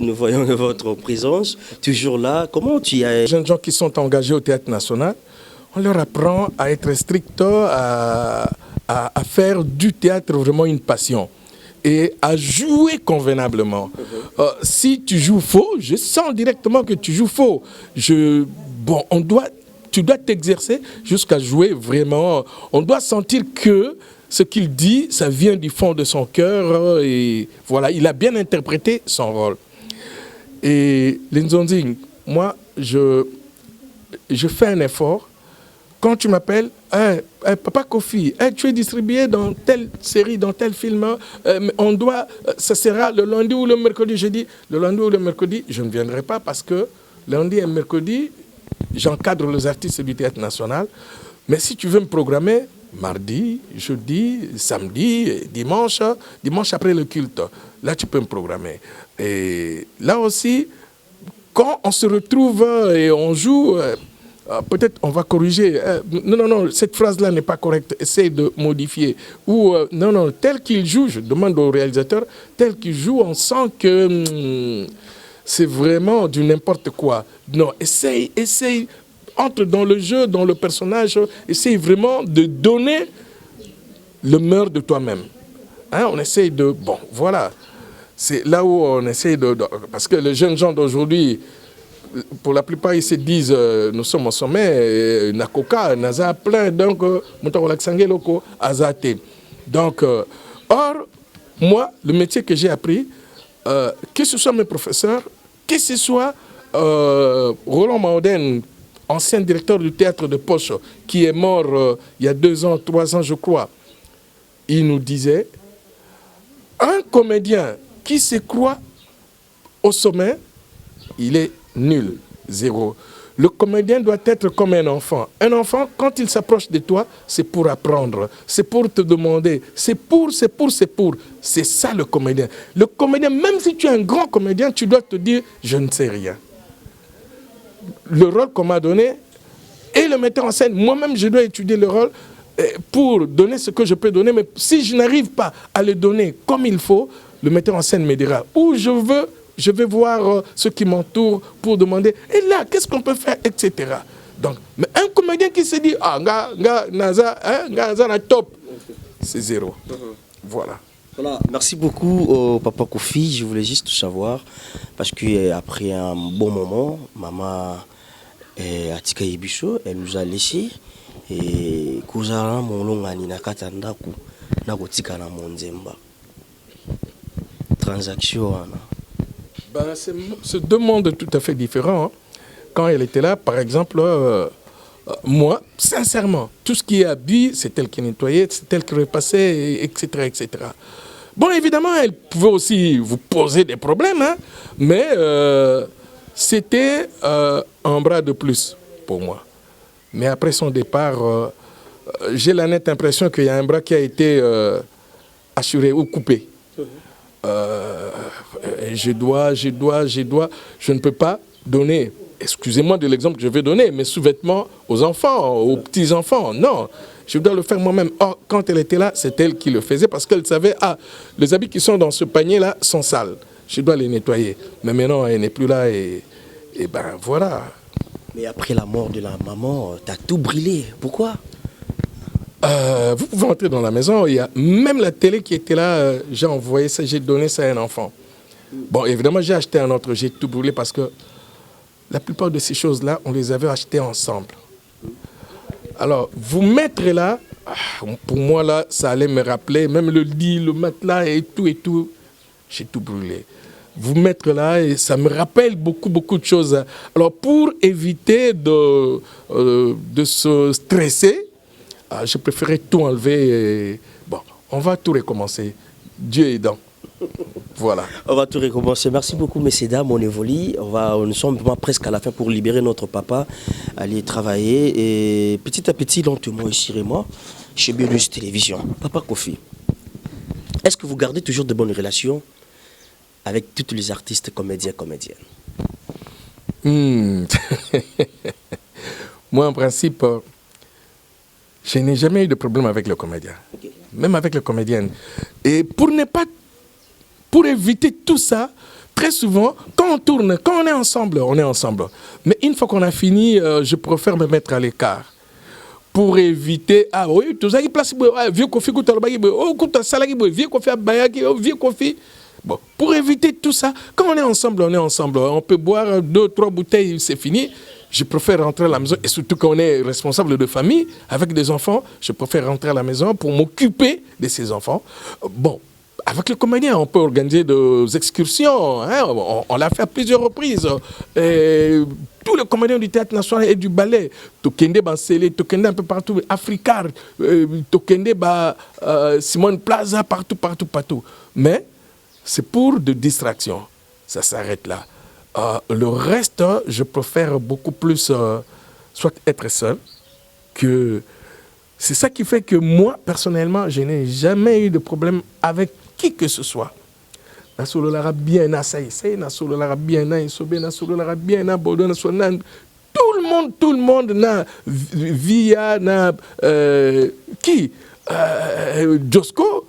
nous voyons votre présence, toujours là. Comment tu as... Les jeunes gens qui sont engagés au Théâtre National, on leur apprend à être strict, à faire du théâtre vraiment une passion et à jouer convenablement. Si tu joues faux, je sens directement que tu joues faux. Tu dois t'exercer jusqu'à jouer vraiment. On doit sentir que ce qu'il dit, ça vient du fond de son cœur. Et voilà, il a bien interprété son rôle. Et l'Inzonzing, moi, je fais un effort. Quand tu m'appelles, Papa Kofi, tu es distribué dans telle série, dans tel film, ça sera le lundi ou le mercredi. Je dis, le lundi ou le mercredi, je ne viendrai pas parce que lundi et mercredi, j'encadre les artistes du Théâtre National. Mais si tu veux me programmer, mardi, jeudi, samedi, dimanche après le culte, là tu peux me programmer. Et là aussi, quand on se retrouve et on joue, peut-être on va corriger. Non, cette phrase-là n'est pas correcte. Essaye de modifier. Ou non, tel qu'il joue, je demande au réalisateur, tel qu'il joue, on sent que c'est vraiment du n'importe quoi. Non, essaye, entre dans le jeu, dans le personnage, essaye vraiment de donner le meilleur de toi-même. Hein, on essaye de... Bon, voilà. C'est là où on essaye de... Parce que les jeunes gens d'aujourd'hui, pour la plupart, ils se disent, nous sommes au sommet, Nakoka, Naza plein, donc, Loko, Azate. Donc, or, moi, le métier que j'ai appris, que ce soit mes professeurs, que ce soit Roland Mauden, ancien directeur du théâtre de poche, qui est mort il y a 2 ans, 3 ans, je crois, il nous disait, un comédien qui se croit au sommet, il est nul, 0. Le comédien doit être comme un enfant. Un enfant, quand il s'approche de toi, c'est pour apprendre, c'est pour te demander, c'est pour. C'est ça le comédien. Le comédien, même si tu es un grand comédien, tu dois te dire, je ne sais rien. Le rôle qu'on m'a donné, et le metteur en scène, moi-même, je dois étudier le rôle pour donner ce que je peux donner. Mais si je n'arrive pas à le donner comme il faut, le metteur en scène me dira où je vais voir ceux qui m'entourent pour demander, et là, qu'est-ce qu'on peut faire, etc. Donc, mais un comédien qui se dit, Naza, na top, c'est 0. Voilà. Voilà, merci beaucoup Papa Kofi. Je voulais juste savoir, parce qu'après un bon moment, maman Et Atika Ibiso, elle nous a laissé. Et Kouzara Molongani Nakatandaku, Nakotika na Monzemba. Transaction. Ben, c'est deux mondes tout à fait différents. Hein. Quand elle était là, par exemple, moi, sincèrement, tout ce qui est habillé, c'est elle qui nettoyait, c'est elle qui repassait, etc., etc. Bon, évidemment, elle pouvait aussi vous poser des problèmes, hein, mais c'était un bras de plus pour moi. Mais après son départ, j'ai la nette impression qu'il y a un bras qui a été assuré ou coupé. Je ne peux pas donner, excusez-moi de l'exemple que je vais donner, mes sous-vêtements aux enfants, aux petits-enfants. Non, je dois le faire moi-même. Or, quand elle était là, c'est elle qui le faisait parce qu'elle savait, ah, les habits qui sont dans ce panier-là sont sales. Je dois les nettoyer. Mais maintenant, elle n'est plus là et ben voilà. Mais après la mort de la maman, tu as tout brûlé. Pourquoi? Vous pouvez entrer dans la maison, il y a même la télé qui était là, j'ai envoyé ça, j'ai donné ça à un enfant. Bon, évidemment, j'ai acheté un autre, j'ai tout brûlé parce que la plupart de ces choses-là, on les avait achetées ensemble. Alors, vous mettre là, pour moi, là, ça allait me rappeler, même le lit, le matelas et tout, j'ai tout brûlé. Vous mettre là, et ça me rappelle beaucoup de choses. Alors, pour éviter de se stresser, je préférais tout enlever. Et bon, on va tout recommencer. Dieu aidant. Voilà. On va tout recommencer. Merci beaucoup, messieurs, dames. On évolue. Nous sommes presque à la fin pour libérer notre papa, aller travailler. Et petit à petit, lentement, moi, chez Biolus Télévision. Papa Kofi, est-ce que vous gardez toujours de bonnes relations avec tous les artistes, comédiens, comédiennes? Moi, en principe, je n'ai jamais eu de problème avec le comédien. Okay. Même avec les comédiennes. Et pour éviter tout ça, très souvent, quand on tourne, quand on est ensemble, on est ensemble. Mais une fois qu'on a fini, je préfère me mettre à l'écart. Pour éviter, ah oui, tout ça, vieux Kofi, vieux Kofi. Bon, pour éviter tout ça, quand on est ensemble, on est ensemble. On peut boire 2-3 bouteilles, c'est fini. Je préfère rentrer à la maison, et surtout quand on est responsable de famille, avec des enfants, je préfère rentrer à la maison pour m'occuper de ces enfants. Bon, avec le comédien, on peut organiser des excursions. Hein, on l'a fait à plusieurs reprises. Et tous les comédiens du théâtre national et du ballet, Tokende Bansele, Tokende un peu partout, Africar, Tokende Simone Plaza, partout. Mais c'est pour de distraction. Ça s'arrête là. Le reste, je préfère beaucoup plus soit être seul que... C'est ça qui fait que moi, personnellement, je n'ai jamais eu de problème avec qui que ce soit. Tout le monde n'a via qui Josco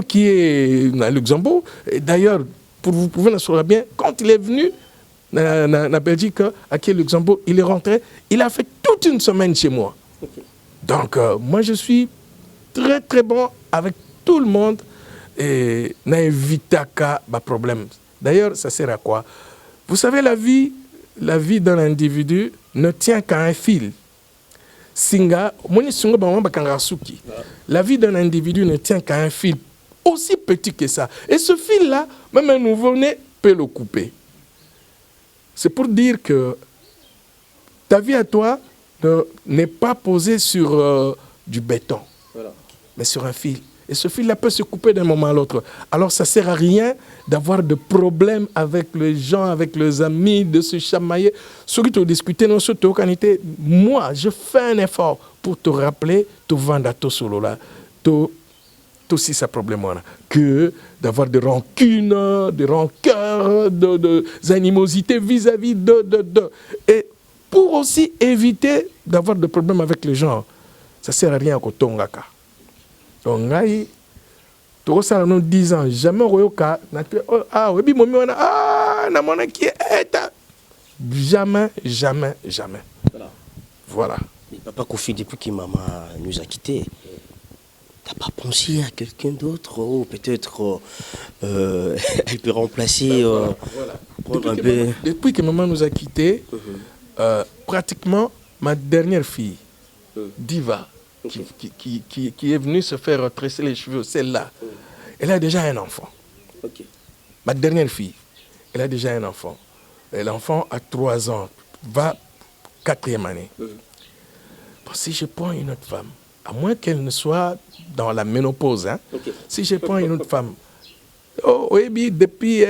qui est à Luxembourg. D'ailleurs, pour vous prouver bien, quand il est venu na Belgique, à qui Luxembourg, il est rentré, il a fait toute une semaine chez moi. Okay. Donc, moi, je suis très, très bon avec tout le monde et n'a évité qu'à problème. D'ailleurs, ça sert à quoi? Vous savez, la vie d'un individu ne tient qu'à un fil. La vie d'un individu ne tient qu'à un fil aussi petit que ça. Et ce fil-là, même un nouveau-né peut le couper. C'est pour dire que ta vie à toi n'est pas posée sur du béton, voilà, mais sur un fil. Et ce fil-là peut se couper d'un moment à l'autre. Alors ça ne sert à rien d'avoir de problèmes avec les gens, avec les amis, de se chamailler. Ceux qui t'ont discuté, non, ceux qui t'ont canité. Moi, je fais un effort pour te rappeler, te vendre à tout solo là, aussi ça problème là, que d'avoir des rancunes, des rancœurs, des animosités vis-à-vis de. Et pour aussi éviter d'avoir des problèmes avec les gens, ça ne sert à rien qu'au Tongaka. Donc, tout ça, nous 10 ans, jamais Royoka, jamais. Voilà. Mais Papa Kofi, depuis que maman nous a quittés, t'as pas pensé à quelqu'un d'autre, ou peut-être elle peut remplacer, voilà. prendre un peu... Depuis que maman nous a quittés, pratiquement ma dernière fille, Diva, qui est venue se faire tresser les cheveux, celle-là, elle a déjà un enfant. Ma dernière fille, elle a déjà un enfant. Et l'enfant a 3 ans, va 4e année. Bon, si je prends une autre femme, à moins qu'elle ne soit dans la ménopause, hein, si je prends une autre femme, oui, depuis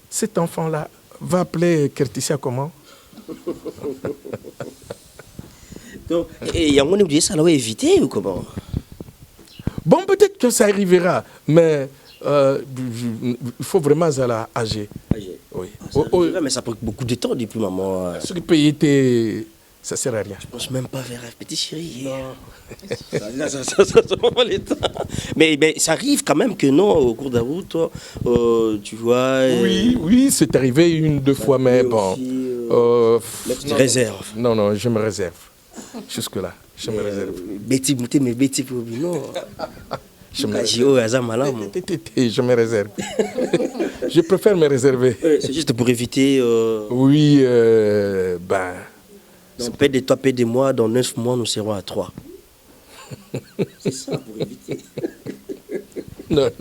cet enfant-là va appeler Kerticia comment? Donc, et il y a moyen de ça, là, éviter ou comment? Bon, peut-être que ça arrivera, mais il faut vraiment aller âgé. Oui. Mais ça prend beaucoup de temps depuis maman. Ce qui peut y être, ça ne sert à rien. Je pense même pas vers un petit chéri. Mais ça arrive quand même que non, au cours de la route, tu vois. Oui, c'est arrivé 1-2 fois, mais bon. Tu réserves. Non, je me réserve. Jusque-là, je me réserve. Mais Betty pour non. Je me réserve. Je préfère me réserver. C'est juste pour éviter. Oui, Donc, paie de toi, paie de moi, dans 9 mois, nous serons à 3. C'est ça, pour éviter. Non.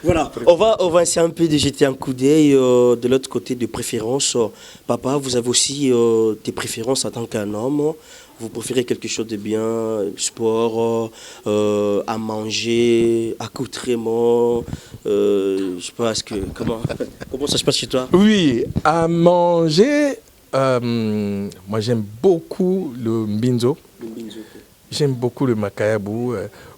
Voilà, on va essayer un peu de jeter un coup d'œil de l'autre côté de préférence. Papa, vous avez aussi des préférences en tant qu'un homme. Vous préférez quelque chose de bien, sport, à manger, accoutrement, je sais pas, comment ça se passe chez toi? Oui, à manger, moi j'aime beaucoup le mbinzo. J'aime beaucoup le makayabu.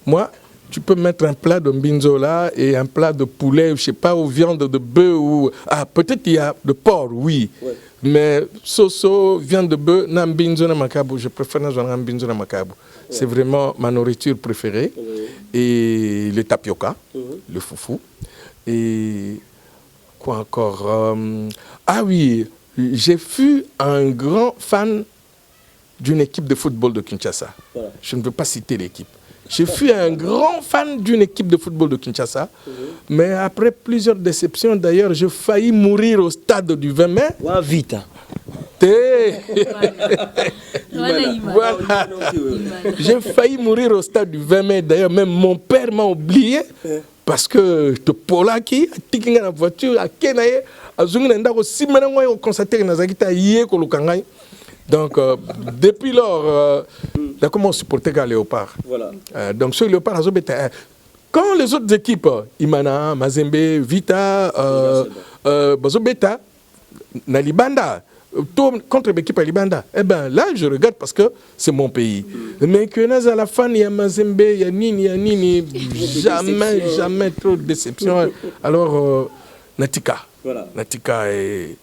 Moi, tu peux mettre un plat de mbinzo là et un plat de poulet, je sais pas, ou viande de bœuf ou... Ah, peut-être il y a de porc, oui. Ouais. Mais soso, viande de bœuf, na mbinzo na makayabu, je préfère na mbinzo na makayabu. Ouais. C'est vraiment ma nourriture préférée. Et le tapioca, le foufou. Et quoi encore? Ah oui, j'ai fui un grand fan d'une équipe de football de Kinshasa. Voilà. Je ne veux pas citer l'équipe. Je fus un grand fan d'une équipe de football de Kinshasa, mais après plusieurs déceptions, d'ailleurs, j'ai failli mourir au stade du 20 mai. Ouais, vite. Voilà. J'ai failli mourir au stade du 20 mai. D'ailleurs, même mon père m'a oublié parce que te polaki, a la voiture, a kenaye, a zungenda ko simena ngwa ko constater na zakita yé ko lukangai. Donc, depuis lors, j'ai commencé à supporter le Léopard. Voilà. Donc, ce Léopard, quand les autres équipes, Imana, Mazembe, Vita, Bazobeta, Nalibanda, contre l'équipe à Libanda, eh bien là, je regarde parce que c'est mon pays. Mais que à la fin, il y a Mazembe, il y a Nini, jamais trop de déception. Alors, Natika. Voilà. Natika et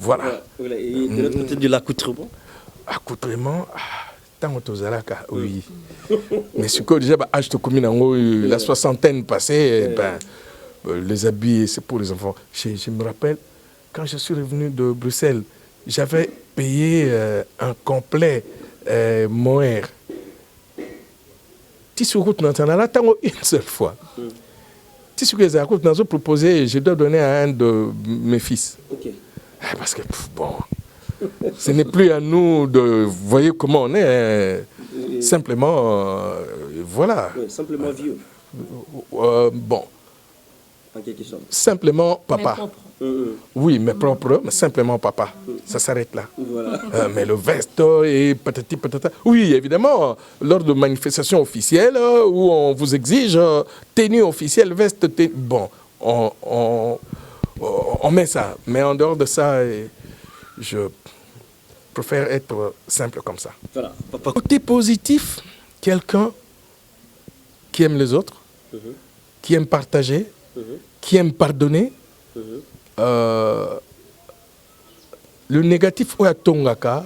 voilà. Et de l'autre côté de l'accoutrement? Accoutrement, tant que oui. Mais ce que déjà, la soixantaine passée, les habits, c'est pour les enfants. Je me rappelle, quand je suis revenu de Bruxelles, j'avais payé un complet Moher. Tissu route nationale, une seule fois. Tissu que j'ai proposé, je dois donner à un de mes fils. Okay. Parce que, bon, ce n'est plus à nous de... Vous voyez comment on est. Simplement, voilà. Oui, simplement vieux. Bon. En quelque sorte. Simplement papa. Oui, mais propre, mais simplement papa. Ça s'arrête là. Voilà. Mais le veste et patati patata. Oui, évidemment, lors de manifestations officielles où on vous exige tenue officielle, veste, bon, on met ça. Mais en dehors de ça, je préfère être simple comme ça. Voilà. Côté positif, quelqu'un qui aime les autres, qui aime partager, qui aime pardonner. Le négatif, ou à tongaka,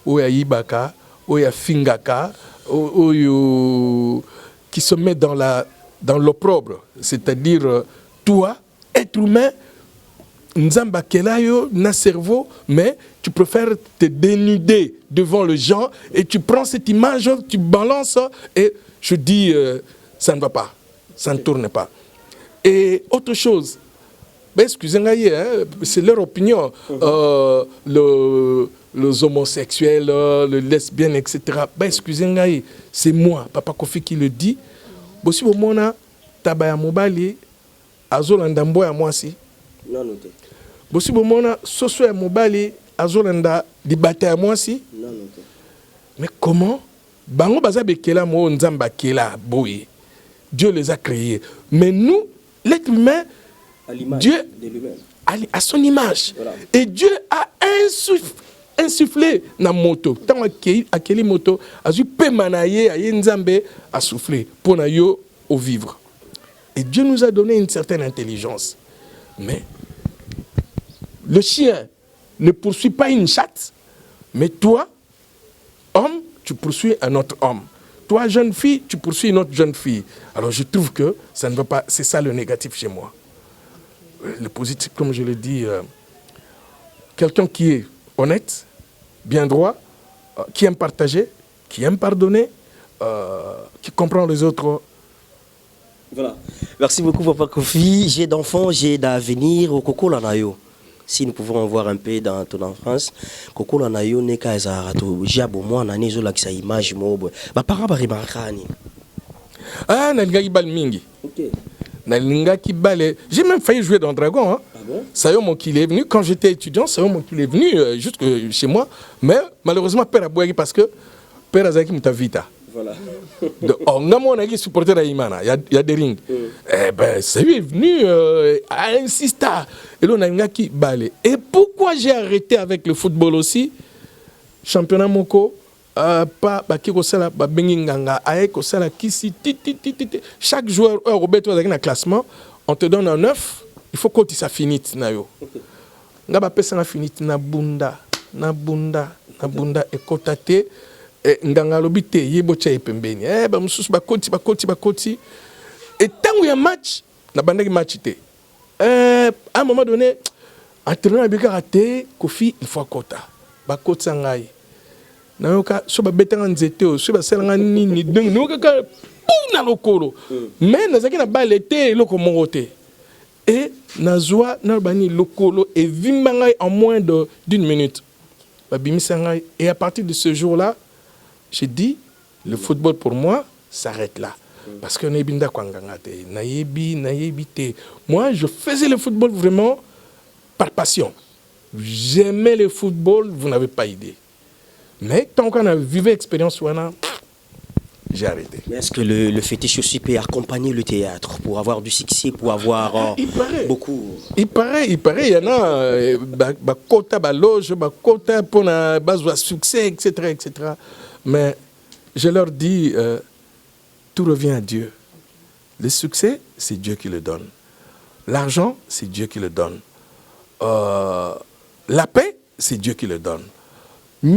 ou à ibaka, ou à fingaka, ou qui se met dans l'opprobre, c'est-à-dire toi, être humain, nzamba kelayo na cerveau, mais tu préfères te dénuder devant les gens et tu prends cette image, tu balances et je dis ça ne va pas, ça ne tourne pas. Et autre chose, Ben, excusez-moi, c'est leur opinion. Les homosexuels, les lesbiennes, etc. Ben, excusez-moi, c'est moi, Papa Kofi, qui le dit. Si vous avez tabaya mobali, azolanda mboya mwasi. Non, noté. Si vous avez soso mobali, azolanda dibata ya mwasi. Non, noté. Mais comment? Bango baza bekela mo nzamba kela boye. Dieu les a créés. Mais nous, l'être humain, Dieu de lui-même. À son image. Voilà. Et Dieu a insufflé na moto. Tant akeli moto, azu pe manaye aye nzambe a soufflé pour na yo au vivre. Et Dieu nous a donné une certaine intelligence. Mais le chien ne poursuit pas une chatte, mais toi, homme, tu poursuis un autre homme. Toi, jeune fille, tu poursuis une autre jeune fille. Alors je trouve que ça ne va pas. C'est ça le négatif chez moi. Le positif, comme je l'ai dit, quelqu'un qui est honnête, bien droit, qui aime partager, qui aime pardonner, qui comprend les autres. Voilà. Merci beaucoup, Papa Kofi. J'ai d'enfants, j'ai d'avenir au Coco Lanayo. Si nous pouvons en voir un peu dans ton enfance, Coco Lanayo n'est qu'à Zarato. J'ai à moi, on a une image. Ma parole va remarquer. Ah, Nalga Bal Mingi. Ok. Nalinga qui balait. J'ai même failli jouer dans Dragon. Hein. Ah bon? Sayon qui est venu, quand j'étais étudiant, Sayon qui est venu juste chez moi. Mais malheureusement, Père Abouagui, parce que Père Azaki Moutavita. Voilà. On a supporté la Imana, il y a des rings. Eh ben, Sayon est venu à insister. Et là, on a qui balait. Et pourquoi j'ai arrêté avec le football aussi? Championnat Moko. Pas Bakirosala, Benginganga, Aekosala, Kisi, chaque joueur, Roberto, dans un classement, on te donne un 9, il faut que tu ça finite. Nga ba pesa na finite na bunda, et kotate, nganga lobite, yebo cha epembeni. Ba mususu bakoti. Et tant qu'il y a match, na bandaki match te. À un moment donné, entraîneur a bien raté, Kofi, il faut kota. Bakoti sangai. Nayoka soba betanga nzete soba selanga nini donc noka ka na lokolo mais nazaki na balete loko mongote et nazwa na bani lokolo et vimbanga en moins d'une minute babimisa et à partir de ce jour-là j'ai dit le football pour moi s'arrête là parce que nebinda kwanganga te nayebi te. Moi je faisais le football vraiment par passion, j'aimais le football, vous n'avez pas idée. Mais tant qu'on a vécu l'expérience, j'ai arrêté. Mais est-ce que le fétiche aussi peut accompagner le théâtre pour avoir du succès, pour avoir beaucoup? Il paraît, il y en a, quota, loge, quota pour la base de succès, etc., etc. Mais je leur dis, tout revient à Dieu. Le succès, c'est Dieu qui le donne. L'argent, c'est Dieu qui le donne. La paix, c'est Dieu qui le donne. Si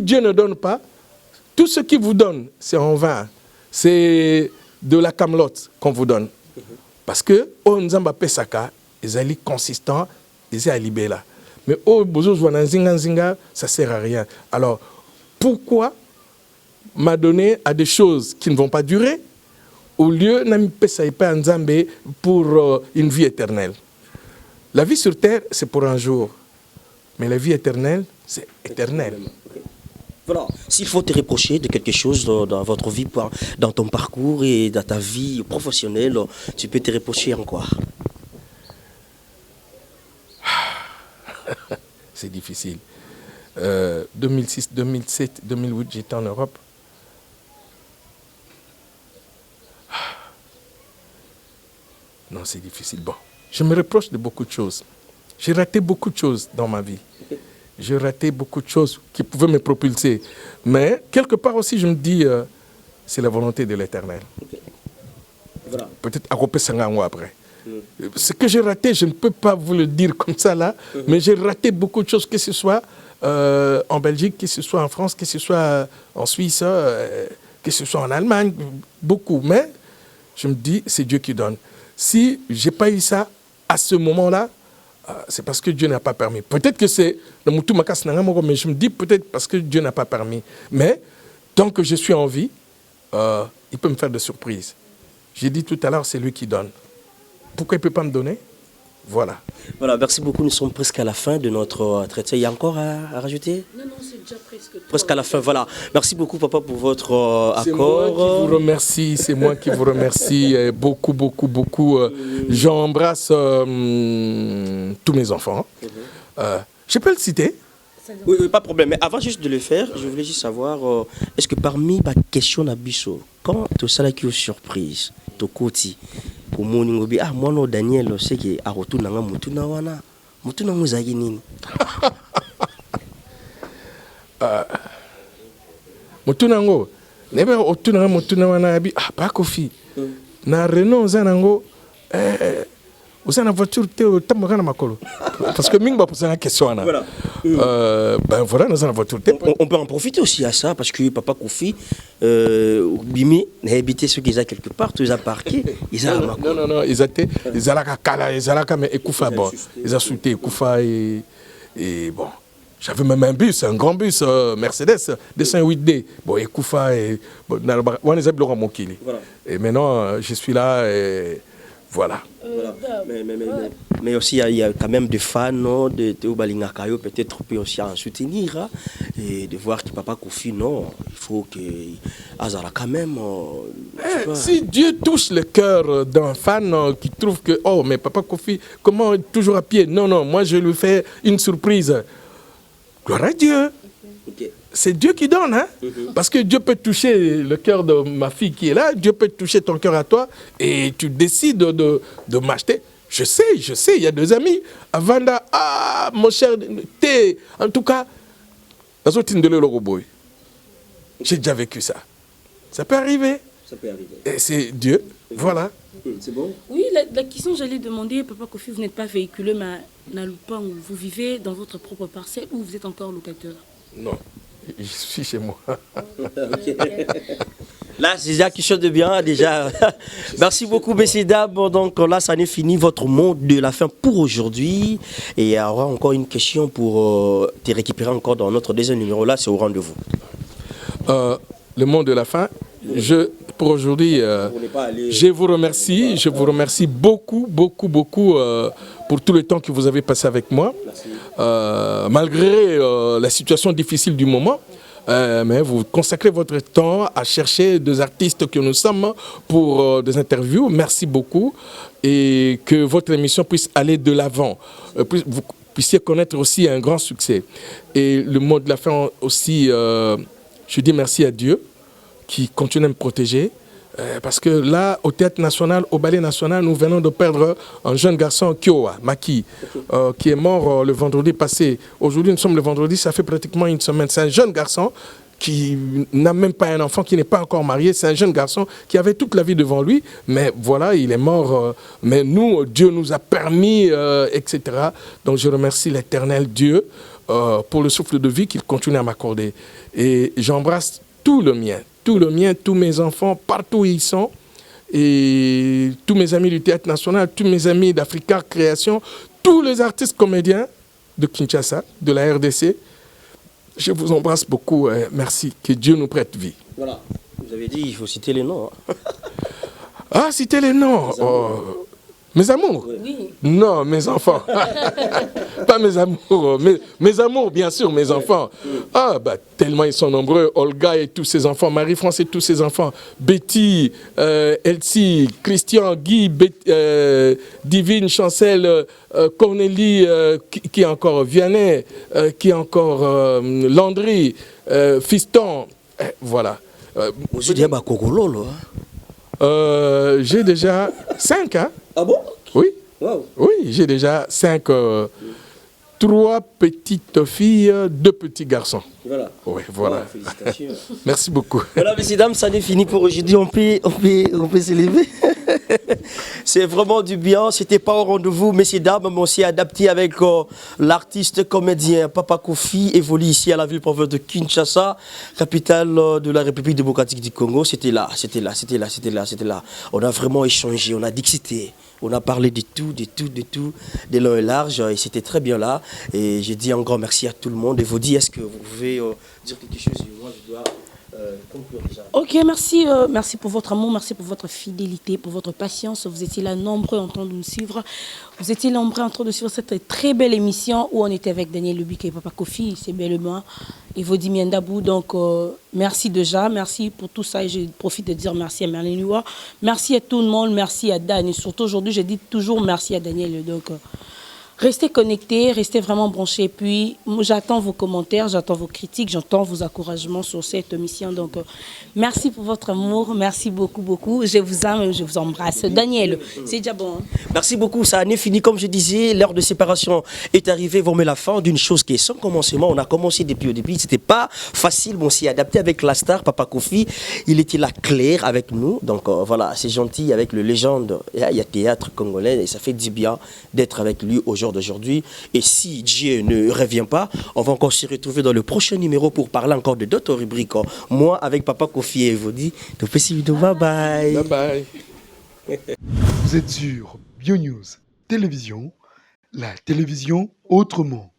Dieu ne donne pas, tout ce qu'il vous donne, c'est en vain. C'est de la camelote qu'on vous donne. Parce que Nzamba Pesaka, ils sont consistants, ils sont libérés là. Mais ça ne sert à rien. Alors, pourquoi m'adonner à des choses qui ne vont pas durer au lieu de Nzambe pour une vie éternelle? La vie sur terre, c'est pour un jour. Mais la vie éternelle, c'est éternel. Voilà. S'il faut te reprocher de quelque chose dans votre vie, dans ton parcours et dans ta vie professionnelle, tu peux te reprocher en quoi? C'est difficile. 2006, 2007, 2008, j'étais en Europe. Non, c'est difficile. Bon. Je me reproche de beaucoup de choses. J'ai raté beaucoup de choses dans ma vie. J'ai raté beaucoup de choses qui pouvaient me propulser. Mais quelque part aussi, je me dis, c'est la volonté de l'Éternel. Voilà. Peut-être à Sangango après. Ce que j'ai raté, je ne peux pas vous le dire comme ça là, mais j'ai raté beaucoup de choses, que ce soit en Belgique, que ce soit en France, que ce soit en Suisse, que ce soit en Allemagne, beaucoup. Mais je me dis, c'est Dieu qui donne. Si je n'ai pas eu ça, à ce moment-là, c'est parce que Dieu n'a pas permis. Peut-être que c'est le Moutou Makas Nangamo, mais je me dis peut-être parce que Dieu n'a pas permis. Mais tant que je suis en vie, il peut me faire des surprises. J'ai dit tout à l'heure, c'est lui qui donne. Pourquoi il ne peut pas me donner? Voilà. Voilà, merci beaucoup. Nous sommes presque à la fin de notre traité. Il y a encore à rajouter? Non, c'est déjà presque. Presque à la fin, voilà. Merci beaucoup, papa, pour votre C'est moi accord. qui vous remercie, c'est moi qui vous remercie beaucoup, beaucoup, beaucoup. J'embrasse tous mes enfants. Je peux le citer? Oui, pas de problème. Mais avant juste de le faire, je voulais juste savoir, est-ce que parmi les questions d'Abisso, quand tu as qui surprise, tu côté, pour moi, moi, Daniel, c'est que à retour, na mutuna wana, mutuna muzagi nini. Mutuna ngo, nebe otuna mutuna wana abi pas kofi. Na Renault zanango, vous avez une voiture, parce que Ming va poser la question. Voilà. Ben voilà, nous avons une voiture. On peut en profiter aussi à ça, parce que papa Kofi, Bimi, n'a habité ceux qui ont quelque part, tous les parqués, ils ont non, ils étaient, ils allaient à Kala, ils allaient à Ekoufa, bon, ils ont sauté Ekoufa et bon. J'avais même un bus, un grand bus, Mercedes, 208D. Bon, Ekoufa et bon, on les a bloqués à Mokili. Et maintenant, je suis là et voilà. Voilà. Mais aussi, il y a quand même des fans de Théo Balingakayo, peut-être peut aussi en soutenir. Hein, et de voir que Papa Kofi, non, il faut que Azara quand même. Si Dieu touche le cœur d'un fan qui trouve que, oh, mais Papa Kofi, comment toujours à pied? Non, moi je lui fais une surprise. Gloire à Dieu. Okay. C'est Dieu qui donne, hein? Parce que Dieu peut toucher le cœur de ma fille qui est là, Dieu peut toucher ton cœur à toi, et tu décides de m'acheter. Je sais, il y a deux amis. Avanda, mon cher, en tout cas, j'ai déjà vécu ça. Ça peut arriver. Et c'est Dieu, voilà. C'est bon? Oui, la question, j'allais demander, Papa Kofi, vous n'êtes pas véhiculé, mais vous vivez dans votre propre parcelle ou vous êtes encore locataire? Non, je suis chez moi. Okay. Là, c'est déjà quelque chose de bien, déjà. Merci beaucoup, messieurs, dames. Donc là, ça n'est fini votre mot de la fin pour aujourd'hui. Et il y aura encore une question pour te récupérer encore dans notre deuxième numéro. Là, c'est au rendez-vous. Le mot de la fin, pour aujourd'hui, je vous remercie beaucoup pour tout le temps que vous avez passé avec moi. Malgré la situation difficile du moment, mais vous consacrez votre temps à chercher des artistes que nous sommes pour des interviews. Merci beaucoup et que votre émission puisse aller de l'avant. Vous puissiez connaître aussi un grand succès. Et le mot de la fin aussi, je dis merci à Dieu qui continue à me protéger. Parce que là, au Théâtre National, au Ballet National, nous venons de perdre un jeune garçon, Kiowa Maki, qui est mort le vendredi passé. Aujourd'hui, nous sommes le vendredi, ça fait pratiquement une semaine. C'est un jeune garçon qui n'a même pas un enfant, qui n'est pas encore marié. C'est un jeune garçon qui avait toute la vie devant lui. Mais voilà, il est mort. Mais nous, Dieu nous a permis, etc. Donc je remercie l'Éternel Dieu pour le souffle de vie qu'il continue à m'accorder. Et j'embrasse tout le mien, tous mes enfants, partout où ils sont, et tous mes amis du Théâtre National, tous mes amis d'Africa Création, tous les artistes comédiens de Kinshasa, de la RDC. Je vous embrasse beaucoup. Merci. Que Dieu nous prête vie. Voilà. Vous avez dit, il faut citer les noms. Ah, citer les noms. Mes amours? Oui. Non, mes enfants. Pas mes amours. Mes amours, bien sûr, mes enfants. Ah, bah, tellement ils sont nombreux. Olga et tous ses enfants. Marie-France et tous ses enfants. Betty, Elsie, Christian, Guy, Divine, Chancel, Cornélie, qui encore Vianney, qui encore Landry, Fiston. Voilà. J'ai déjà 5, hein? Ah bon? Oui. Wow. Oui, j'ai déjà 5, 3 petites filles, 2 petits garçons. Voilà. Oui, voilà. Wow, félicitations. Merci beaucoup. Voilà, messieurs, dames, ça n'est fini pour aujourd'hui. On peut s'élever. C'est vraiment du bien. C'était pas au rendez-vous, messieurs, dames, mais aussi adapté avec l'artiste comédien Papa Kofi, évolue ici à la ville province de Kinshasa, capitale de la République démocratique du Congo. C'était là. On a vraiment échangé, on a discuté. On a parlé de tout, de long et large, et c'était très bien là. Et j'ai dit un grand merci à tout le monde. Et vous dites, est-ce que vous pouvez dire quelque chose? Moi, je dois conclure déjà. Ok, merci, merci pour votre amour, merci pour votre fidélité, pour votre patience. Vous étiez là nombreux en train de nous suivre. Vous étiez nombreux en train de suivre cette très belle émission où on était avec Daniel Lubick et Papa Kofi, c'est bellement, et Vodimi Ndabou. Donc, merci déjà, merci pour tout ça. Et je profite de dire merci à Merlin Lua, merci à tout le monde, merci à Dan. Et surtout aujourd'hui, je dis toujours merci à Daniel. Donc, restez connectés, restez vraiment branchés. Puis, j'attends vos commentaires, j'attends vos critiques, j'entends vos encouragements sur cette émission. Donc, merci pour votre amour, merci beaucoup, beaucoup. Je vous aime, je vous embrasse. Daniel, c'est déjà bon. Hein? Merci beaucoup, ça n'est fini. Comme je disais, l'heure de séparation est arrivée. Vous met la fin d'une chose qui est sans commencement. On a commencé depuis au début. C'était pas facile. Bon, on s'y est adapté avec la star, Papa Kofi. Il était là clair avec nous. Donc, voilà, c'est gentil avec le légende. Il y a théâtre congolais et ça fait du bien d'être avec lui au jour d'aujourd'hui. Et si Dieu ne revient pas, on va encore se retrouver dans le prochain numéro pour parler encore de d'autres rubriques. Moi, avec Papa Kofi et vous dit, bye bye. Bye bye. Vous êtes sur BioNews Télévision, la télévision autrement.